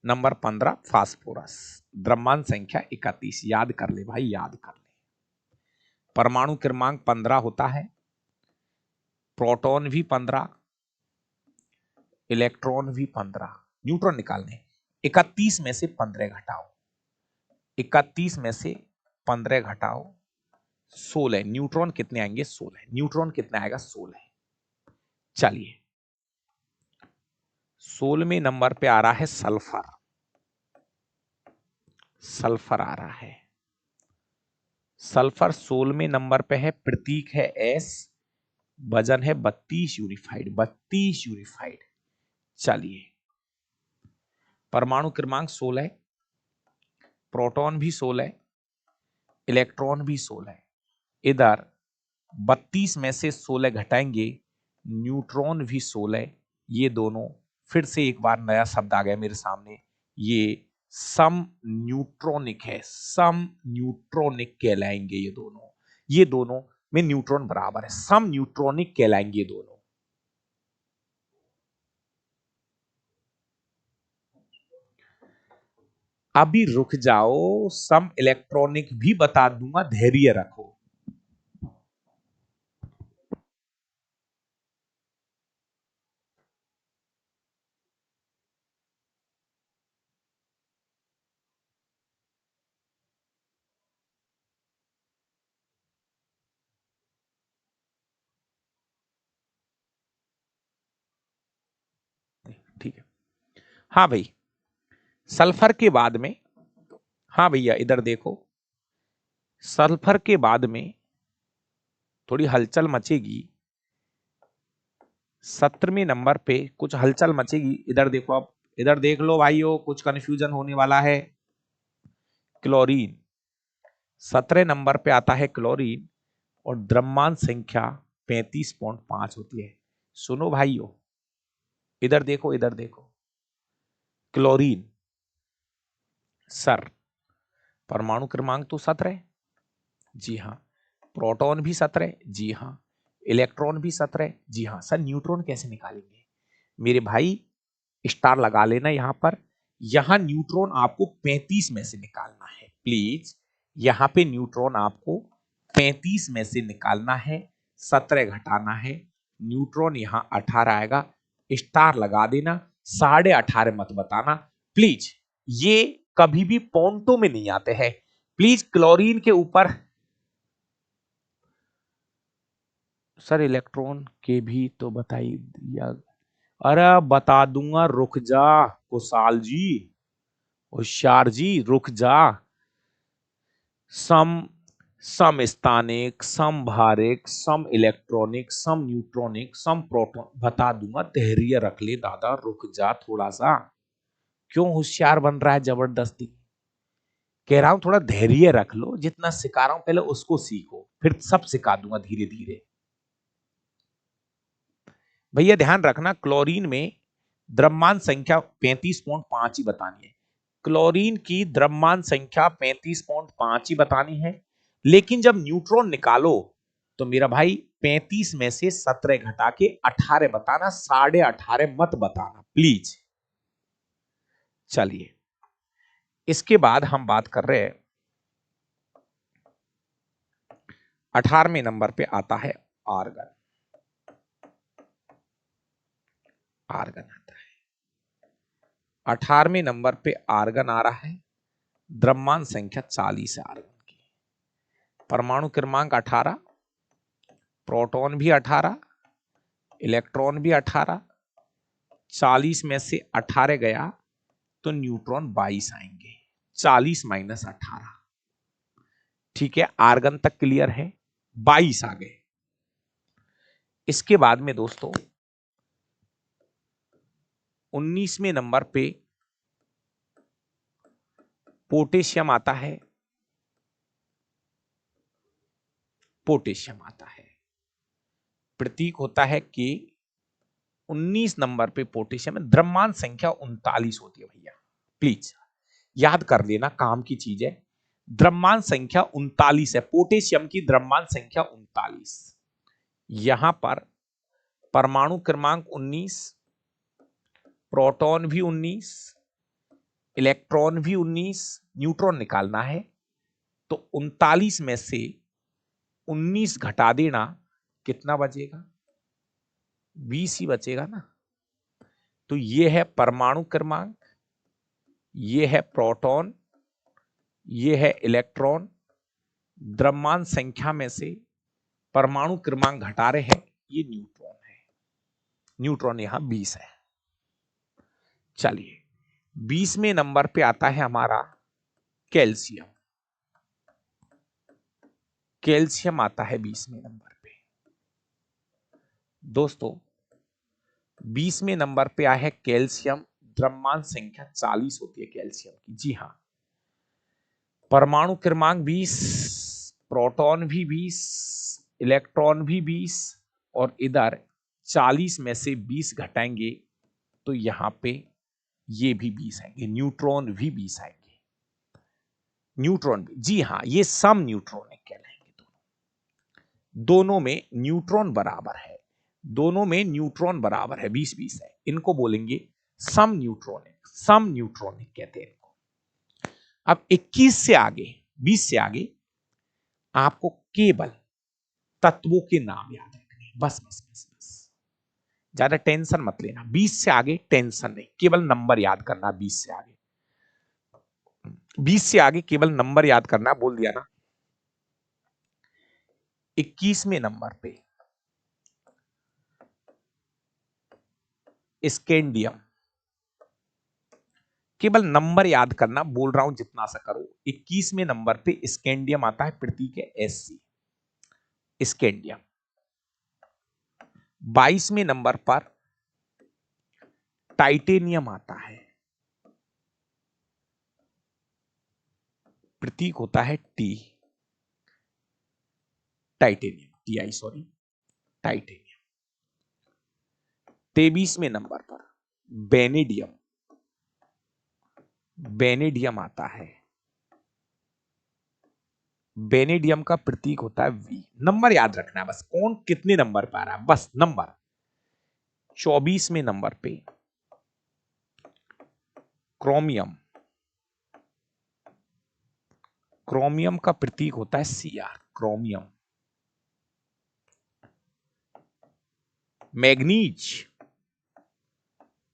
नंबर 15 फास्फोरस, द्रव्यमान संख्या 31। याद कर ले भाई, याद कर ले। परमाणु क्रमांक 15 होता है, प्रोटॉन भी 15, इलेक्ट्रॉन भी 15। न्यूट्रॉन निकालने, 31 में से 15 घटाओ, 31 में से 15 घटाओ 16। न्यूट्रॉन कितने आएंगे? 16। न्यूट्रॉन कितना आएगा? 16। चलिए 16वें नंबर पे आ रहा है सल्फर। सल्फर आ रहा है, सल्फर 16वें नंबर पे है, प्रतीक है एस, वजन है 32 यूनिफाइड, 32 यूनिफाइड। चलिए परमाणु क्रमांक 16, प्रोटॉन भी 16, इलेक्ट्रॉन भी 16। इधर 32 में से 16 घटाएंगे, न्यूट्रॉन भी 16। ये दोनों, फिर से एक बार नया शब्द आ गया मेरे सामने, ये सम न्यूट्रॉनिक है, सम न्यूट्रॉनिक कहलाएंगे ये दोनों। ये दोनों में न्यूट्रॉन बराबर है, सम न्यूट्रॉनिक कहलाएंगे ये दोनों। अभी रुक जाओ, सम इलेक्ट्रॉनिक भी बता दूंगा, धैर्य रखो। ठीक है, हाँ भाई, सल्फर के बाद में, हाँ भैया इधर देखो, सल्फर के बाद में थोड़ी हलचल मचेगी। 17वें नंबर पे कुछ हलचल मचेगी। इधर देखो, अब इधर देख लो भाइयों, कुछ कंफ्यूजन होने वाला है। क्लोरीन 17 नंबर पे आता है क्लोरीन, और द्रव्यमान संख्या 35.5 होती है। सुनो भाइयों, इधर देखो, इधर देखो, क्लोरीन सर, परमाणु क्रमांक तो 17, जी हाँ। प्रोटॉन भी 17, जी हाँ। इलेक्ट्रॉन भी 17, जी हाँ। सर न्यूट्रॉन कैसे निकालेंगे? मेरे भाई स्टार लगा लेना यहां पर। यहां न्यूट्रॉन आपको 35 में से निकालना है, प्लीज। यहां पे न्यूट्रॉन आपको 35 में से निकालना है, 17 घटाना है। न्यूट्रॉन यहां 18 आएगा, स्टार लगा देना। 18.5 मत बताना प्लीज, ये कभी भी पॉइंटों में नहीं आते हैं। प्लीज क्लोरीन के ऊपर, सर इलेक्ट्रॉन के भी तो बता ही दिया। अरे बता दूंगा, रुक जा कुशाल जी, होशियार जी, रुक जा। सम सम स्थानिक, सम भारिक, सम इलेक्ट्रॉनिक, सम न्यूट्रॉनिक, सम प्रोटॉन, बता दूंगा, धैर्य रख ले दादा, रुक जा थोड़ा सा। क्यों होशियार बन रहा है जबरदस्ती? कह रहा हूं थोड़ा धैर्य रख लो, जितना सिखा रहा हूं पहले उसको सीखो, फिर सब सिखा दूंगा धीरे धीरे। भैया ध्यान रखना, क्लोरीन में द्रव्यमान संख्या 35.5 ही बतानी है। क्लोरीन की द्रव्यमान संख्या 35.5 ही बतानी है। लेकिन जब न्यूट्रॉन निकालो तो मेरा भाई 35 में से 17 घटा के 18 बताना, 18.5 मत बताना प्लीज। चलिए इसके बाद हम बात कर रहे हैं, 18वें नंबर पे आता है आर्गन। आर्गन आता है 18वें नंबर पे, आर्गन आ रहा है, द्रव्यमान संख्या 40 है आर्गन की। परमाणु क्रमांक 18, प्रोटॉन भी 18, इलेक्ट्रॉन भी 18। 40 में से 18 गया तो न्यूट्रॉन 22 आएंगे, 40 माइनस 18। ठीक है, आर्गन तक क्लियर है, 22 आ गए। इसके बाद में दोस्तों 19वें नंबर पे पोटेशियम आता है। पोटेशियम आता है, प्रतीक होता है के। 19 नंबर पे पोटेशियम है। द्रव्यमान संख्या 39 होती है भैया, प्लीज याद कर लेना, काम की चीज है। द्रव्यमान संख्या 39 है, पोटेशियम की द्रव्यमान संख्या 39। यहां पर परमाणु क्रमांक 19, प्रोटॉन भी 19, इलेक्ट्रॉन भी 19, न्यूट्रॉन निकालना है। तो 39 में से 19 घटा देना, कितना बचेगा? 20 ही बचेगा ना। तो ये है परमाणु क्रमांक, ये है प्रोटॉन, ये है इलेक्ट्रॉन। द्रव्यमान संख्या में से परमाणु क्रमांक घटा रहे हैं, ये न्यूट्रॉन है। न्यूट्रॉन यहां 20 है। चलिए 20वें नंबर पे आता है हमारा कैल्शियम। कैल्शियम आता है 20वें नंबर पे। दोस्तों 20वें नंबर पे आया है कैल्शियम। द्रव्यमान संख्या 40 होती है कैल्शियम की। जी हां, परमाणु क्रमांक 20, प्रोटॉन भी 20, इलेक्ट्रॉन भी 20, और इधर 40 में से 20 घटाएंगे तो यहां पे ये भी 20 आएंगे, न्यूट्रॉन भी 20 आएंगे। न्यूट्रॉन भी, जी हां, ये सम न्यूट्रॉन कहलाएंगे। दोनों में न्यूट्रॉन बराबर है, दोनों में न्यूट्रॉन बराबर है, 20-20 है। इनको बोलेंगे सम न्यूट्रॉनिक, सम न्यूट्रॉनिक कहते हैं इनको। अब 21 से आगे, 20 से आगे आपको केवल तत्वों के नाम याद रखने, बस बस बस बस, ज्यादा टेंशन मत लेना। 20 से आगे टेंशन नहीं, केवल नंबर याद करना। 20 से आगे, 20 से आगे केवल नंबर याद करना। बोल दिया ना। 21वें नंबर पे स्कैंडियम, केवल नंबर याद करना, बोल रहा हूं जितना सा करो। 21वें नंबर पे स्कैंडियम आता है, प्रतीक है SC, स्कैंडियम। 22वें नंबर पर टाइटेनियम आता है, प्रतीक होता है T, titanium, TI sorry, titanium. 23वें नंबर पर बेनेडियम, बेनेडियम आता है, बेनेडियम का प्रतीक होता है V। नंबर याद रखना है बस, कौन कितने नंबर पर आ रहा है, बस नंबर। 24वें नंबर पे क्रोमियम, क्रोमियम का प्रतीक होता है Cr, क्रोमियम। मैग्नीज,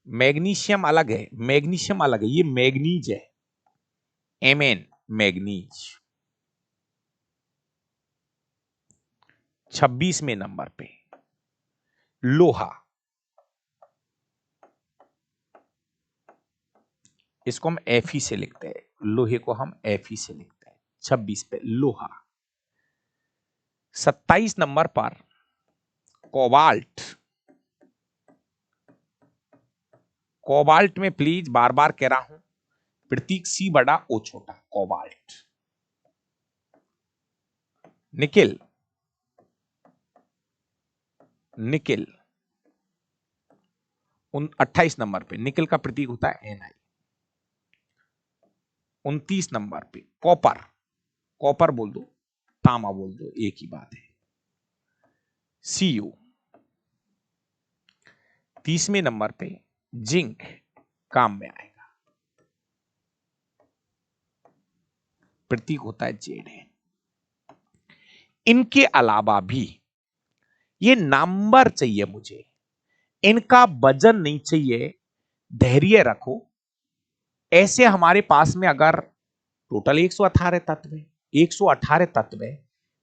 मैग्नीशियम अलग है, मैग्नीशियम अलग है, ये मैग्नीज है, Mn, मैग्नीज। 26वें नंबर पे लोहा, इसको हम Fe से लिखते हैं, लोहे को हम Fe से लिखते हैं। 26 पे लोहा। 27 नंबर पर कोबाल्ट, कोबाल्ट में प्लीज बार बार कह रहा हूं, प्रतीक C बड़ा O छोटा, कोबाल्ट। निकिल, निकिल 28 नंबर पे निकिल का प्रतीक होता है Ni। 29 नंबर पे कॉपर, कॉपर बोल दो, तांबा बोल दो, एक ही बात है, Cu। 30वें नंबर पे जिंक, काम में आएगा, प्रतीक होता है Zn। इनके अलावा भी ये नंबर चाहिए मुझे, इनका वजन नहीं चाहिए, धैर्य रखो। ऐसे हमारे पास में अगर टोटल 118 तत्व है, 118 तत्व है,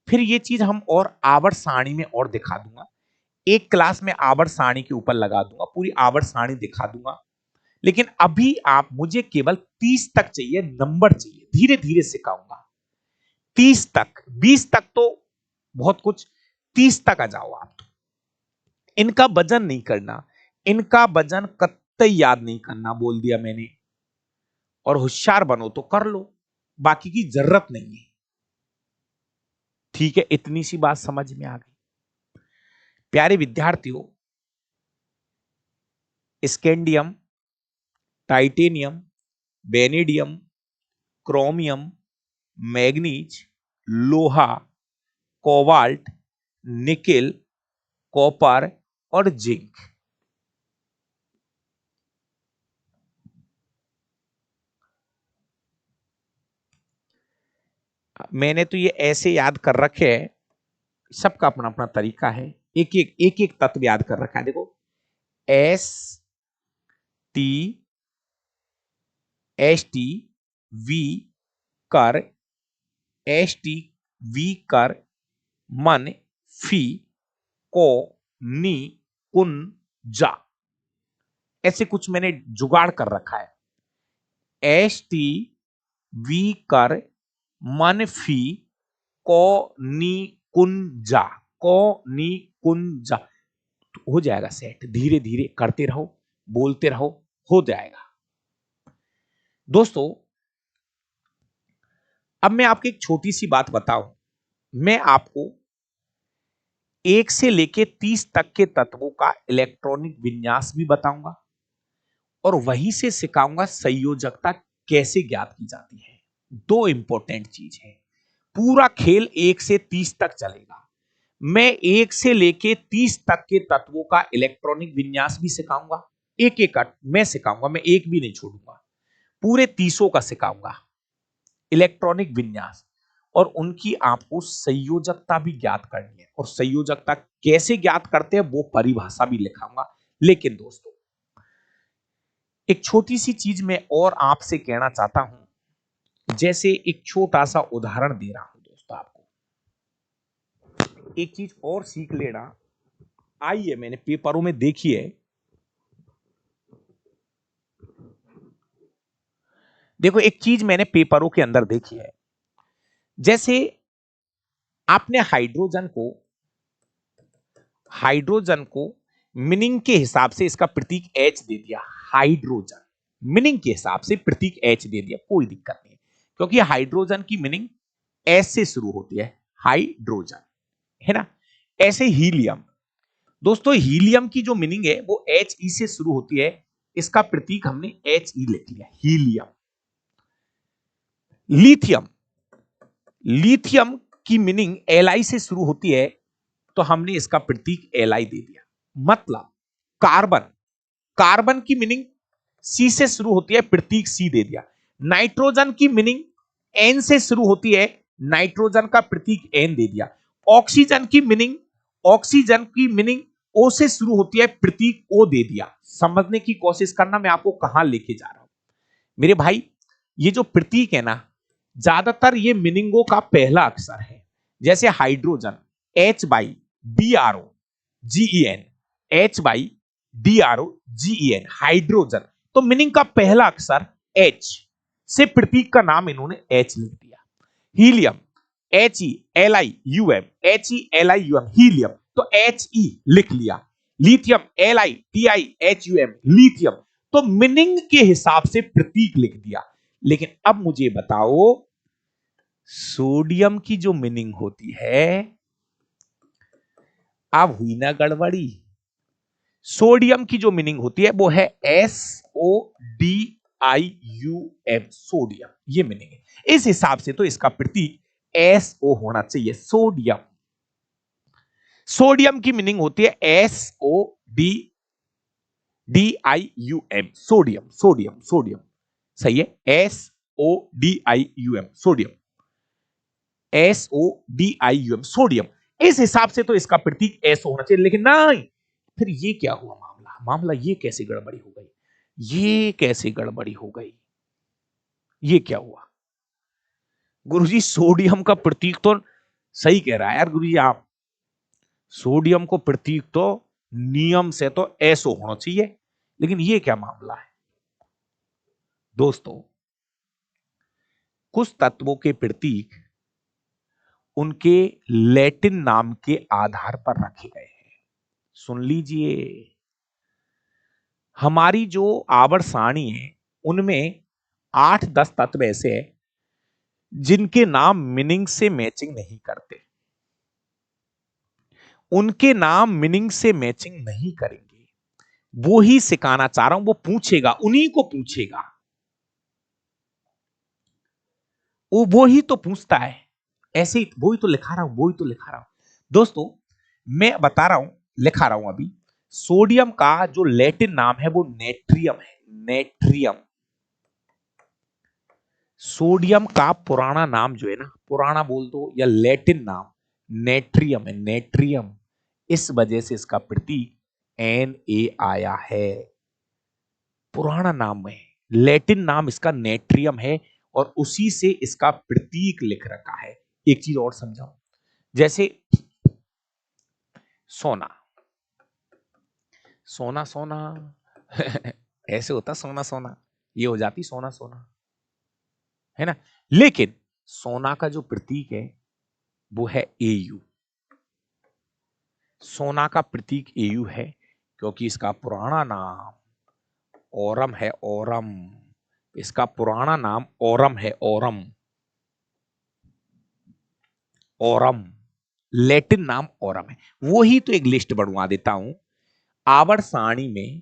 फिर ये चीज हम और आवर्त सारणी में और दिखा दूंगा, एक क्लास में आवर्त सारणी के ऊपर लगा दूंगा, पूरी आवर्त सारणी दिखा दूंगा। लेकिन अभी आप मुझे केवल 30 तक चाहिए, नंबर चाहिए, धीरे धीरे सिखाऊंगा। 30 तक, 20 तक तो बहुत कुछ, 30 तक आ जाओ आप। तो इनका वजन नहीं करना, इनका वजन कतई याद नहीं करना, बोल दिया मैंने। और होशियार बनो तो कर लो, बाकी की जरूरत नहीं है। ठीक है, इतनी सी बात समझ में आ गई। प्यारे विद्यार्थियों, scandium, titanium, vanadium, chromium, manganese, लोहा, कोबाल्ट, निकेल, कॉपर और जिंक, मैंने तो ये ऐसे याद कर रखे हैं, सबका अपना अपना तरीका है। एक एक तत्व याद कर रखा है। देखो, S T, S T V कर, एस टी वी कर, मन, फी, को, नी, कुन, जा, ऐसे कुछ मैंने जुगाड़ कर रखा है। एस टी वी कर, मन, फी, को, नी, कुन, जा, को, नी, कुन, जा, हो जाएगा सेट। धीरे धीरे करते रहो, बोलते रहो, हो जाएगा। दोस्तों, अब मैं आपको एक छोटी सी बात बताऊं। मैं आपको 1 से लेके 30 तक के तत्वों का इलेक्ट्रॉनिक विन्यास भी बताऊंगा और वहीं से सिखाऊंगा संयोजकता कैसे ज्ञात की जाती है। दो इंपॉर्टेंट चीज है। पूरा खेल 1 से 30 तक चलेगा। मैं 1 से लेके 30 तक के तत्वों का इलेक्ट्रॉनिक विन्यास भी सिखाऊंगा। एक एक मैं सिखाऊंगा, मैं एक भी नहीं छोड़ूंगा, पूरे 30 का सिखाऊंगा इलेक्ट्रॉनिक विन्यास। और उनकी आपको संयोजकता भी ज्ञात करनी है, और संयोजकता कैसे ज्ञात करते हैं वो परिभाषा भी लिखाऊंगा। लेकिन दोस्तों, एक छोटी सी चीज मैं और आपसे कहना चाहता हूं। जैसे एक छोटा सा उदाहरण दे रहा हूं दोस्तों आपको, एक चीज और सीख लेना। आइए, मैंने पेपरों में देखी है। देखो, एक चीज मैंने पेपरों के अंदर देखी है। जैसे आपने हाइड्रोजन को मीनिंग के हिसाब से इसका प्रतीक H दे दिया। हाइड्रोजन मीनिंग के हिसाब से प्रतीक H दे दिया, कोई दिक्कत नहीं, क्योंकि हाइड्रोजन की मीनिंग S से शुरू होती है, हाइड्रोजन, है ना। ऐसे हीलियम, दोस्तों हीलियम की जो मीनिंग है वो HE से शुरू होती है, इसका प्रतीक हमने HE लिख लिया, हीलियम। लिथियम, लिथियम की मीनिंग Li से शुरू होती है, तो हमने इसका प्रतीक Li दे दिया। मतलब कार्बन, कार्बन की मीनिंग C से शुरू होती है, प्रतीक C दे दिया। नाइट्रोजन की मीनिंग N से शुरू होती है, नाइट्रोजन का प्रतीक N दे दिया। ऑक्सीजन की मीनिंग O से शुरू होती है, प्रतीक O दे दिया। समझने की कोशिश करना मैं आपको कहां लेके जा रहा हूं मेरे भाई। ये जो प्रतीक है ना, ज्यादातर ये मीनिंगों का पहला अक्षर है। जैसे हाइड्रोजन, HBROGEN, HBROGEN, हाइड्रोजन, तो मीनिंग का पहला अक्षर H से प्रतीक का नाम इन्होंने H लिख दिया। हीलियम, HELIUM, HELIUM, हीलियम, तो HE लिख लिया। लिथियम, LITIHUM, लिथियम, तो मीनिंग के हिसाब से प्रतीक लिख दिया। लेकिन अब मुझे बताओ, सोडियम की जो मीनिंग होती है, अब हुई ना गड़बड़ी। सोडियम की जो मीनिंग होती है वो है SODIUM, सोडियम, ये मीनिंग है। इस हिसाब से तो इसका प्रतीक SO होना चाहिए, सोडियम। सोडियम की मीनिंग होती है SODIUM, सोडियम, सोडियम, सोडियम, सही है, SODIUM, सोडियम, SODIUM, सोडियम। इस हिसाब से तो इसका प्रतीक S होना चाहिए। लेकिन नहीं, फिर ये क्या हुआ मामला ये कैसे गड़बड़ी हो गई, ये कैसे गड़बड़ी हो गई, ये क्या हुआ? गुरुजी, सोडियम का प्रतीक तो सही कह रहा है यार गुरुजी आप, सोडियम को प्रतीक तो नियम से तो ऐसो होना चाहिए, लेकिन ये क्या मामला है? दोस्तों, कुछ तत्वों के प्रतीक उनके लैटिन नाम के आधार पर रखे गए हैं। सुन लीजिए, हमारी जो आवर्त सारणी है उनमें 8-10 तत्व ऐसे हैं जिनके नाम मीनिंग से मैचिंग नहीं करते। उनके नाम मीनिंग से मैचिंग नहीं करेंगे। वो ही सिखाना चाह रहा हूं, वो पूछेगा, उन्हीं को पूछेगा, वो ही तो पूछता है। ऐसे ही वो ही तो लिखा रहा हूं, वो ही तो लिखा रहा हूं दोस्तों। मैं बता रहा हूं, लिखा रहा हूं अभी। सोडियम का जो लैटिन नाम है वो नेट्रियम है, नेट्रियम। सोडियम का पुराना नाम जो है ना, पुराना बोल दो या लैटिन नाम, नेट्रियम है, नेट्रियम। इस वजह से इसका प्रतीक Na आया है। पुराना नाम है, लैटिन नाम इसका नेट्रियम है और उसी से इसका प्रतीक लिख रखा है। एक चीज और समझाऊं, जैसे सोना, सोना सोना ऐसे होता सोना सोना, ये हो जाती सोना सोना, है ना। लेकिन सोना का जो प्रतीक है वो है Au। सोना का प्रतीक Au है क्योंकि इसका पुराना नाम ओरम है, ओरम। इसका पुराना नाम ओरम है, ओरम, ओरम। लैटिन नाम ओरम है। वो ही तो एक लिस्ट बनवा देता हूं। आवर्त सारणी में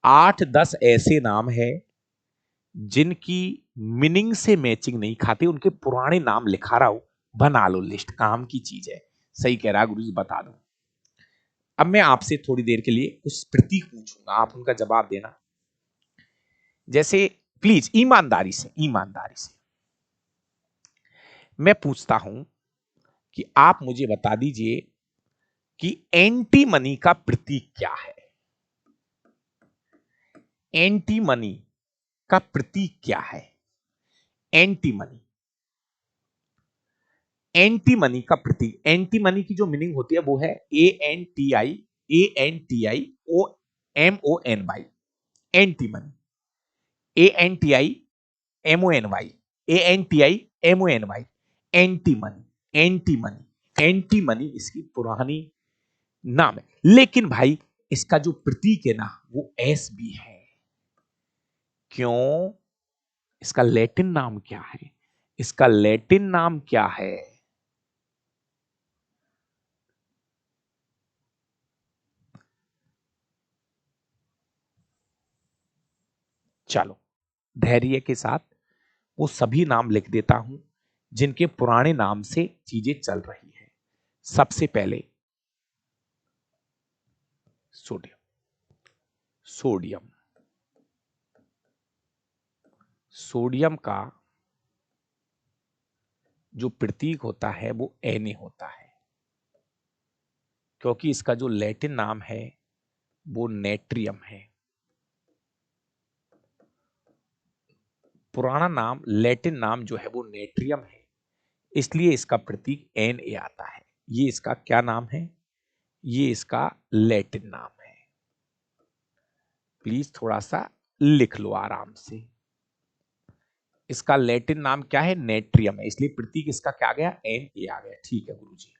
8-10 ऐसे नाम है जिनकी मीनिंग से मैचिंग नहीं खाते, उनके पुराने नाम लिखा रहा हूं। बना लो लिस्ट, काम की चीज है। सही कह रहा गुरु जी, बता दो। अब मैं आपसे थोड़ी देर के लिए कुछ प्रतीक पूछूंगा, आप उनका जवाब देना। जैसे प्लीज ईमानदारी से, ईमानदारी से मैं पूछता हूं कि आप मुझे बता दीजिए कि एंटी मनी का प्रतीक क्या है। एंटी मनी का प्रतीक क्या है? एंटी मनी, एंटी मनी का प्रतीक, एंटी मनी की जो मीनिंग होती है वो है ANTI, ANTIOMONY, anti money, ANTIMONY, ANTIMONY, anti money, anti money, anti money इसकी पुरानी नाम है। लेकिन भाई इसका जो प्रतीक है ना वो एस भी है। क्यों? इसका लैटिन नाम क्या है? इसका लैटिन नाम क्या है? चलो धैर्य के साथ वो सभी नाम लिख देता हूं जिनके पुराने नाम से चीजें चल रही है। सबसे पहले सोडियम, सोडियम, सोडियम का जो प्रतीक होता है वो Na होता है क्योंकि इसका जो लैटिन नाम है वो नेट्रियम है। पुराना नाम, लैटिन नाम जो है वो नेट्रियम है, इसलिए इसका प्रतीक Na आता है। ये इसका क्या नाम है? ये इसका लैटिन नाम है। प्लीज थोड़ा सा लिख लो आराम से। इसका लैटिन नाम क्या है? नेट्रियम है, इसलिए प्रतीक इसका क्या आ गया? Na आ गया। ठीक है गुरुजी,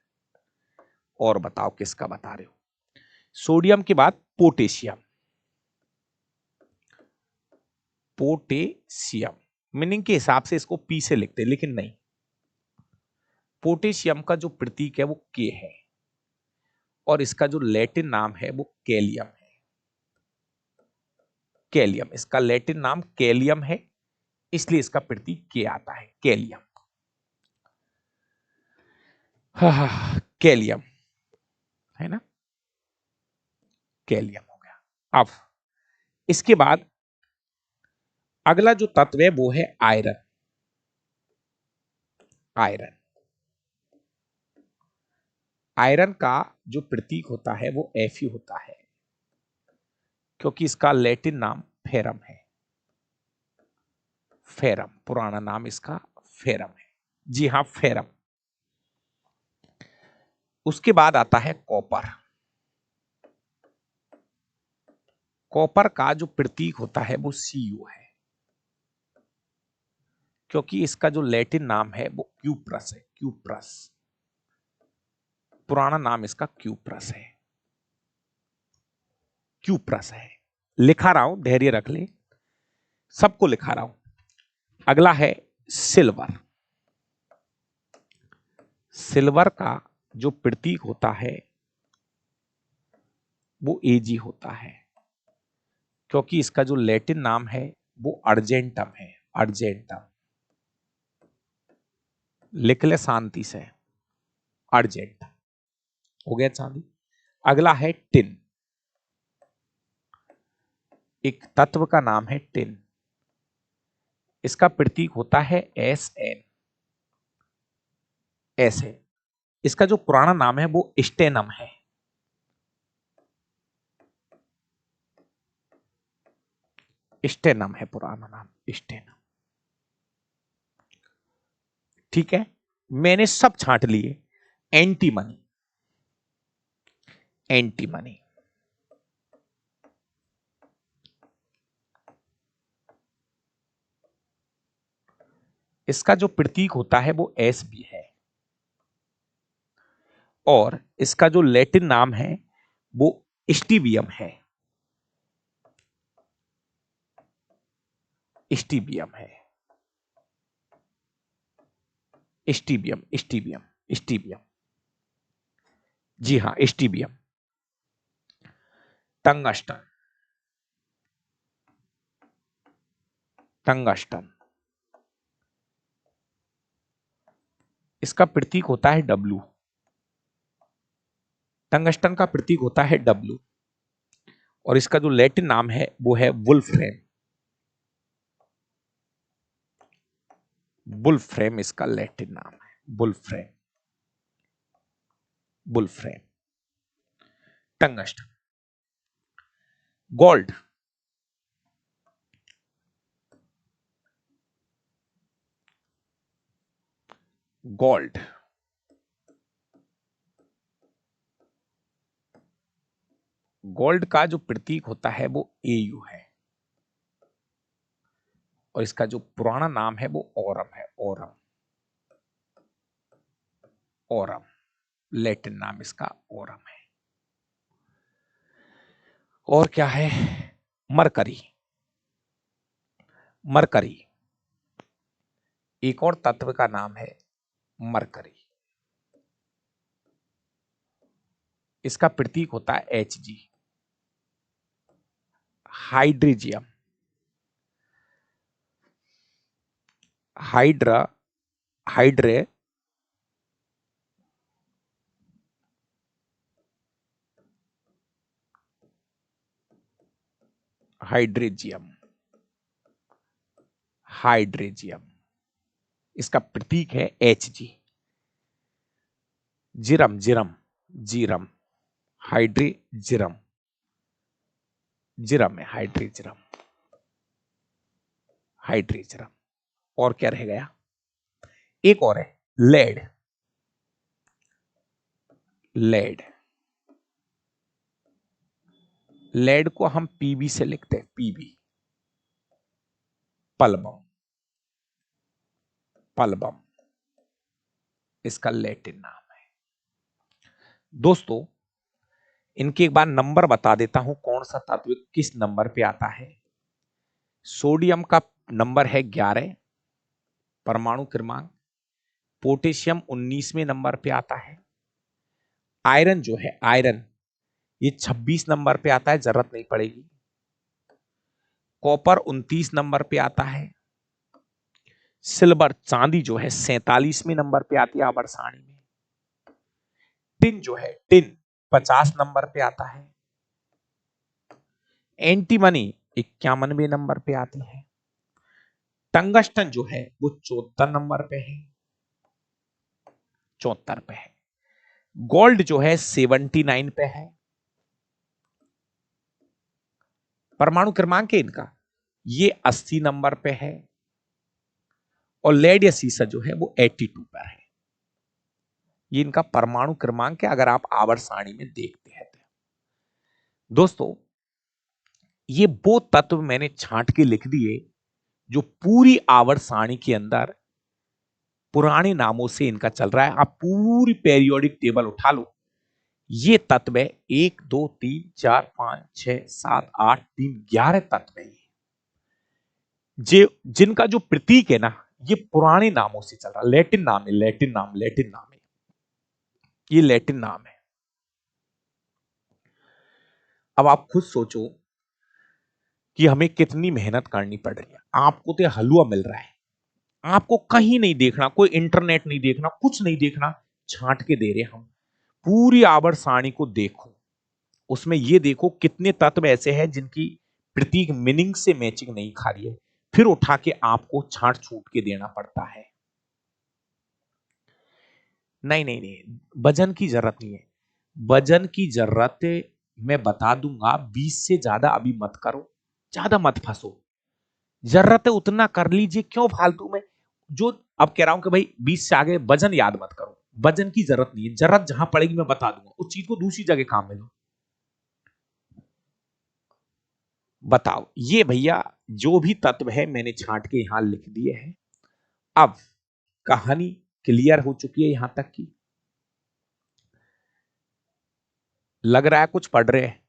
और बताओ किसका बता रहे हो? सोडियम के बाद पोटेशियम, पोटेशियम मीनिंग के हिसाब से इसको पी से लिखते हैं, लेकिन नहीं। पोटेशियम का जो प्रतीक है वो के है और इसका जो लैटिन नाम है वो कैलियम है। कैलियम, इसका लैटिन नाम कैलियम है, इसलिए इसका प्रतीक के आता है, कैलियम। कैलियम है ना, कैलियम हो गया। अब इसके बाद अगला जो तत्व है वो है आयरन। आयरन, आयरन का जो प्रतीक होता है वो Fe होता है क्योंकि इसका लैटिन नाम फेरम है। फेरम, पुराना नाम इसका फेरम है। जी हां, फेरम। उसके बाद आता है कॉपर। कॉपर का जो प्रतीक होता है वो Cu है क्योंकि इसका जो लैटिन नाम है वो क्यूप्रस है, क्यूप्रस। पुराना नाम इसका क्यूप्रस है, क्यूप्रस है। लिखा रहा हूं, धैर्य रख ले, सबको लिखा रहा हूं। अगला है सिल्वर। सिल्वर का जो प्रतीक होता है वो एजी होता है, क्योंकि इसका जो लैटिन नाम है वो अर्जेंटम है। अर्जेंटम, लिख ले शांति से, अर्जेंट। हो गया चांदी। अगला है टिन। एक तत्व का नाम है टिन। इसका प्रतीक होता है एस एन। ऐसे इसका जो पुराना नाम है वो स्टेनम है। स्टेनम है पुराना नाम, स्टेनम। ठीक है, मैंने सब छांट लिए। एंटीमनी। एंटीमनी, इसका जो प्रतीक होता है वो एस भी है, और इसका जो लैटिन नाम है वो स्टीबियम है। स्टीबियम है, स्टीबियम, स्टीबियम, स्टीबियम। जी हां, स्टीबियम। टंगस्टन। टंगस्टन, इसका प्रतीक होता है डब्लू। टंगस्टन का प्रतीक होता है डब्लू, और इसका जो लैटिन नाम है वो है वुल्फ्रेम। वुल्फ्रेम इसका लैटिन नाम है, वुल्फ्रेम। वुल्फ्रेम, टंगस्टन। गोल्ड। गोल्ड, गोल्ड का जो प्रतीक होता है वो एयू है, और इसका जो पुराना नाम है वो ओरम है। ओरम, ओरम, लैटिन नाम इसका ओरम है। और क्या है? मरकरी। मरकरी, एक और तत्व का नाम है मरकरी। इसका प्रतीक होता है एच जी। हाइड्रीजियम। हाइड्रा, हाइड्रे, हाइड्रेजियम, हाइड्रेजियम। इसका प्रतीक है एच जी। जिरम, जिरम, जीरम, हाइड्रीजिरम। जिरम है, हाइड्रीजिरम, हाइड्रीजिरम। और क्या रह गया? एक और है, लेड। लेड, लेड को हम पीबी से लिखते हैं, पीबी। पल्बम, पल्बम, इसका लैटिन नाम है। दोस्तों, इनके एक बार नंबर बता देता हूं, कौन सा तत्व किस नंबर पे आता है। सोडियम का नंबर है 11, परमाणु क्रमांक। पोटेशियम 19वें नंबर पे आता है। आयरन जो है, आयरन, ये 26 नंबर पे आता है, जरूरत नहीं पड़ेगी। कॉपर 29 नंबर पे आता है। सिल्वर, चांदी जो है 47वें नंबर पे आती है आवर्त सारणी में। टिन जो है, टिन 50 नंबर पे आता है। एंटीमनी 51वें नंबर पे आती है। टंगस्टन जो है वो 74 नंबर पे है, 74 पे है। गोल्ड जो है 79 पे है। परमाणु क्रमांक है इनका, ये 80 नंबर पे है। और लेड या सीसा जो है वो 82 पर है। ये इनका परमाणु क्रमांक है, अगर आप आवर्त सारणी में देखते हैं तो। दोस्तों, ये वो तत्व मैंने छांट के लिख दिए जो पूरी आवर्त सारणी के अंदर पुराने नामों से इनका चल रहा है। आप पूरी पेरियोडिक टेबल उठा लो, ये तत्व है 1 2 3 4 5 6 7 8 3 11 तत्व है। ये जिनका जो प्रतीक है ना, ये पुराने नामों से चल रहा है। लैटिन नाम है, लैटिन नाम, लैटिन नाम है, ये लैटिन नाम है। अब आप खुद सोचो कि हमें कितनी मेहनत करनी पड़ रही है। आपको तो हलवा मिल रहा है, आपको कहीं नहीं देखना, कोई इंटरनेट नहीं देखना, कुछ नहीं देखना, छांट के दे रहे हम। पूरी आवर्त सारणी को देखो, उसमें ये देखो कितने तत्व ऐसे हैं जिनकी प्रतीक मीनिंग से मैचिंग नहीं खा रही है, फिर उठा के आपको छांट छूट के देना पड़ता है। नहीं नहीं नहीं, वजन की जरूरत नहीं है। वजन की जरूरत मैं बता दूंगा, 20 से ज्यादा अभी मत करो, ज्यादा मत फंसो। जरूरत है उतना कर लीजिए, क्यों फालतू में। जो अब कह रहा हूं कि भाई 20 से आगे वजन याद मत करो, वजन की जरूरत नहीं है। जरूरत जहां पड़ेगी मैं बता दूंगा, उस चीज को दूसरी जगह काम में लो। बताओ ये भैया, जो भी तत्व है मैंने छांट के यहां लिख दिए हैं। अब कहानी क्लियर हो चुकी है यहां तक की? लग रहा है कुछ पढ़ रहे हैं?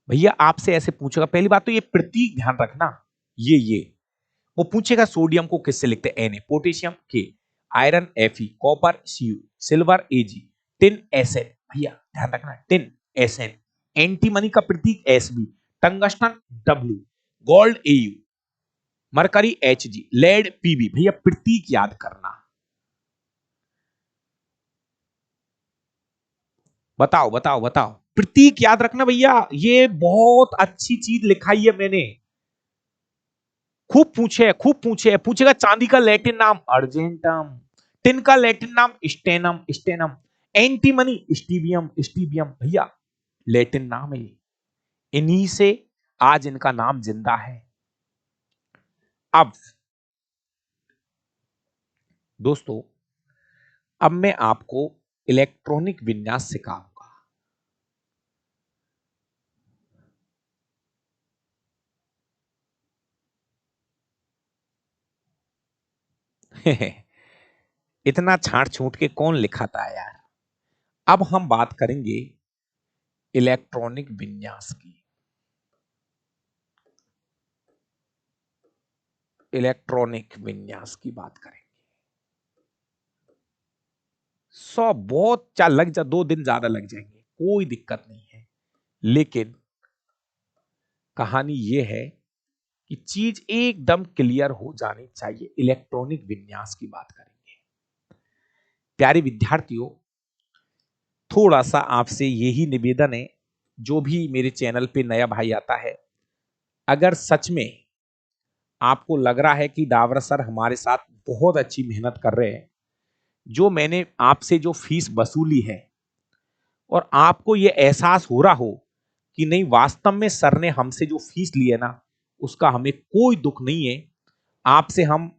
भैया आपसे ऐसे पूछेगा, पहली बात तो ये प्रतीक ध्यान रखना। ये वो पूछेगा सोडियम को किससे लिखते हैं? Na, potassium K, iron Fe, copper Cu, silver Ag, tin Sn। भैया ध्यान रखना, टिन Sn, एंटीमनी का प्रतीक Sb, tungsten W, gold Au, mercury Hg, lead Pb। भैया प्रतीक याद करना। बताओ बताओ बताओ, प्रतीक याद रखना भैया, ये बहुत अच्छी चीज लिखाई है मैंने। खूब पूछे, पूछेगा चांदी का लैटिन नाम अर्जेंटम, टिन का लैटिन नाम स्टेनम स्टेनम, एंटीमनी स्टीबियम स्टीबियम। भैया लैटिन नाम है ये, इन्हीं से आज इनका नाम जिंदा है। अब दोस्तों, अब मैं आपको इलेक्ट्रॉनिक विन्यास सिखाऊंगा। इतना छांट छूट के कौन लिखाता है यार। अब हम बात करेंगे इलेक्ट्रॉनिक विन्यास की। इलेक्ट्रॉनिक विन्यास की बात करेंगे। 100 बहुत चार लग जा, 2 दिन ज्यादा लग जाएंगे, कोई दिक्कत नहीं है। लेकिन कहानी यह है कि चीज एकदम क्लियर हो जानी चाहिए। इलेक्ट्रॉनिक विन्यास की बात करेंगे। प्यारे विद्यार्थियों, थोड़ा सा आपसे यही निवेदन है, जो भी मेरे चैनल पे नया भाई आता है, अगर सच में आपको लग रहा है कि डावरा सर हमारे साथ बहुत अच्छी मेहनत कर रहे हैं, जो मैंने आपसे जो फीस वसूली है, और आपको यह एहसास हो रहा हो कि नहीं वास्तव में सर ने हमसे जो फीस ली है ना, उसका हमें कोई दुख नहीं है। आपसे हम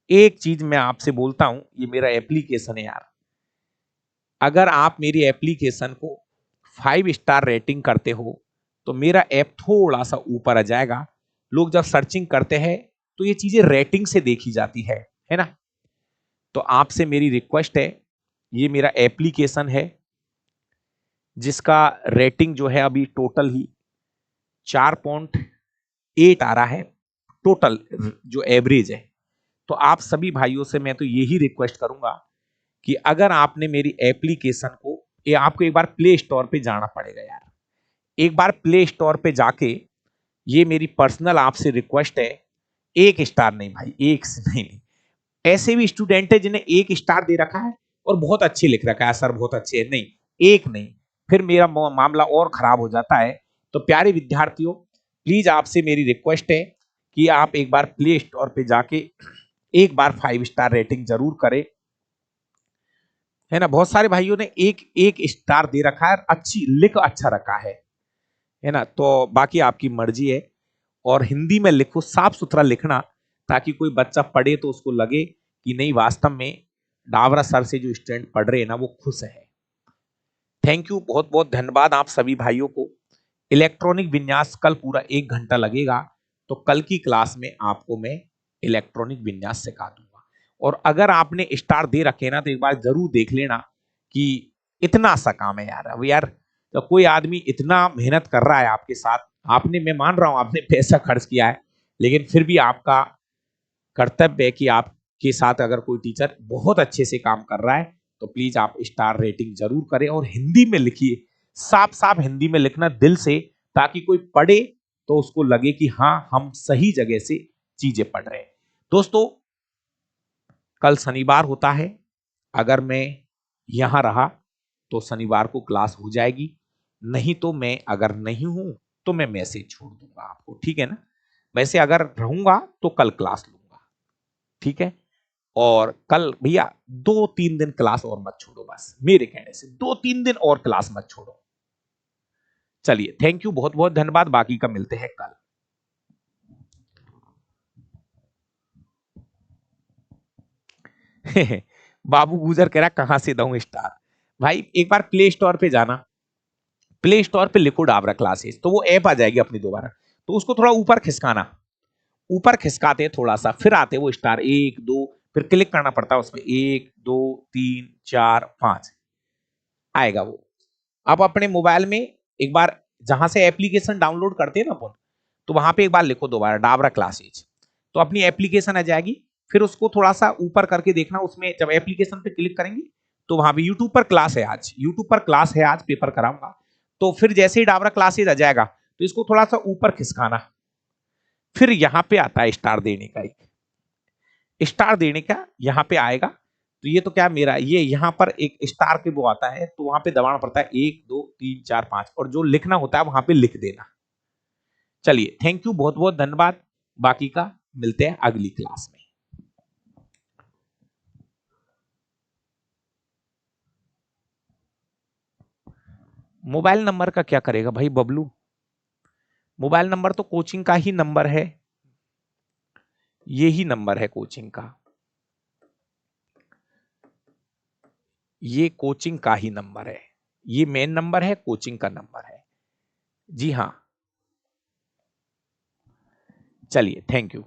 एक चीज मैं आपसे बोलता हूं, ये मेरा एप्लीकेशन है यार, अगर आप मेरी एप्लीकेशन को 5 स्टार रेटिंग करते हो तो मेरा ऐप थोड़ा सा ऊपर आ जाएगा। लोग जब सर्चिंग करते हैं तो ये चीजें रेटिंग से देखी जाती है ना। तो आपसे मेरी रिक्वेस्ट है, ये मेरा एप्लीकेशन है जिसका रेटिंग जो है अभी टोटल ही 4.8 आ रहा है, टोटल जो एवरेज है। तो आप सभी भाइयों से मैं तो यही रिक्वेस्ट करूंगा कि अगर आपने मेरी एप्लीकेशन को, ये आपको एक बार प्ले स्टोर पे जाना पड़ेगा यार, एक बार प्ले स्टोर पे जाके, ये मेरी पर्सनल आपसे रिक्वेस्ट है, 1 स्टार नहीं भाई, एक से नहीं, नहीं। ऐसे भी स्टूडेंट है जिन्हें 1 स्टार दे रखा है और बहुत अच्छे लिख रखा है, सर बहुत अच्छे है, नहीं, एक नहीं, फिर मेरा मामला और खराब हो जाता है। तो प्यारे विद्यार्थियों, प्लीज आपसे मेरी रिक्वेस्ट है कि आप एक बार प्ले स्टोर पे जाके एक बार 5 स्टार रेटिंग जरूर करें, है ना। बहुत सारे भाइयों ने एक एक स्टार दे रखा है, अच्छी लिख अच्छा रखा है ना। तो बाकी आपकी मर्जी है, और हिंदी में लिखो, साफ सुथरा लिखना, ताकि कोई बच्चा पढ़े तो उसको लगे कि नहीं वास्तव में डावरा सर से जो स्टूडेंट पढ़ रहे हैं ना वो खुश है। थैंक यू, बहुत बहुत धन्यवाद आप सभी भाइयों को। इलेक्ट्रॉनिक विन्यास कल पूरा 1 घंटा लगेगा, तो कल की क्लास में आपको मैं इलेक्ट्रॉनिक विन्यास सिखा दूंगा। और अगर आपने स्टार दे रखे ना तो एक बार जरूर देख लेना कि इतना सा काम है यार। अब यार तो कोई आदमी इतना मेहनत कर रहा है आपके साथ, आपने, मैं मान रहा हूं आपने पैसा खर्च किया है, लेकिन फिर भी आपका कर्तव्य है कि आपके साथ अगर कोई टीचर बहुत अच्छे से काम कर रहा है तो प्लीज आप स्टार रेटिंग जरूर करें और हिंदी में लिखिए, साफ साफ हिंदी में लिखना दिल से, ताकि कोई पढ़े तो उसको लगे कि हाँ हम सही जगह से चीजें पढ़ रहे हैं। दोस्तों कल शनिवार होता है, अगर मैं यहां रहा तो शनिवार को क्लास हो जाएगी, नहीं तो मैं अगर नहीं हूं तो मैं मैसेज छोड़ दूंगा आपको, ठीक है ना। वैसे अगर रहूंगा तो कल क्लास लूंगा, ठीक है। और कल भैया 2-3 दिन क्लास और मत छोड़ो, बस मेरे कहने से 2-3 दिन और क्लास मत छोड़ो। चलिए थैंक यू, बहुत बहुत धन्यवाद, बाकी का मिलते हैं कल। बाबू गुजर कह रहा कहां से दूं स्टार। भाई एक बार प्ले स्टोर पे जाना, प्ले स्टोर पे लिखो डाबरा क्लासेस, तो वो ऐप आ जाएगी अपनी दोबारा, तो उसको थोड़ा ऊपर खिसकाना, ऊपर खिसकाते थोड़ा सा, फिर आते वो स्टार 1 2, फिर क्लिक करना पड़ता है उसमें 1 2 3 4 5 आएगा वो। आप अपने मोबाइल में एक बार जहां से एप्लीकेशन डाउनलोड करते हैं ना अपन, तो वहां पे एक बार लिखो दोबारा डाबरा क्लासेज, तो अपनी एप्लीकेशन आ जाएगी। फिर उसको थोड़ा सा ऊपर करके देखना, उसमें जब एप्लीकेशन पे क्लिक करेंगे तो वहां पे यूट्यूब पर क्लास है, आज यूट्यूब पर क्लास है, आज पेपर कराऊंगा। तो फिर जैसे ही डाबरा क्लासेज आ जाएगा तो इसको थोड़ा सा ऊपर खिसकाना, फिर यहां पे आता है स्टार देने का, एक स्टार देने का यहां पे आएगा। तो ये तो क्या मेरा, ये यहां पर एक स्टार के वो आता है, तो वहां पे दबाना पड़ता है 1 2 3 4 5, और जो लिखना होता है वहां पे लिख देना। चलिए थैंक यू, बहुत बहुत धन्यवाद, बाकी का मिलते हैं अगली क्लास में। मोबाइल नंबर का क्या करेगा भाई बबलू, मोबाइल नंबर तो कोचिंग का ही नंबर है, ये ही नंबर है कोचिंग का, ये कोचिंग का ही नंबर है, ये मेन नंबर है, कोचिंग का नंबर है। जी हाँ, चलिए थैंक यू।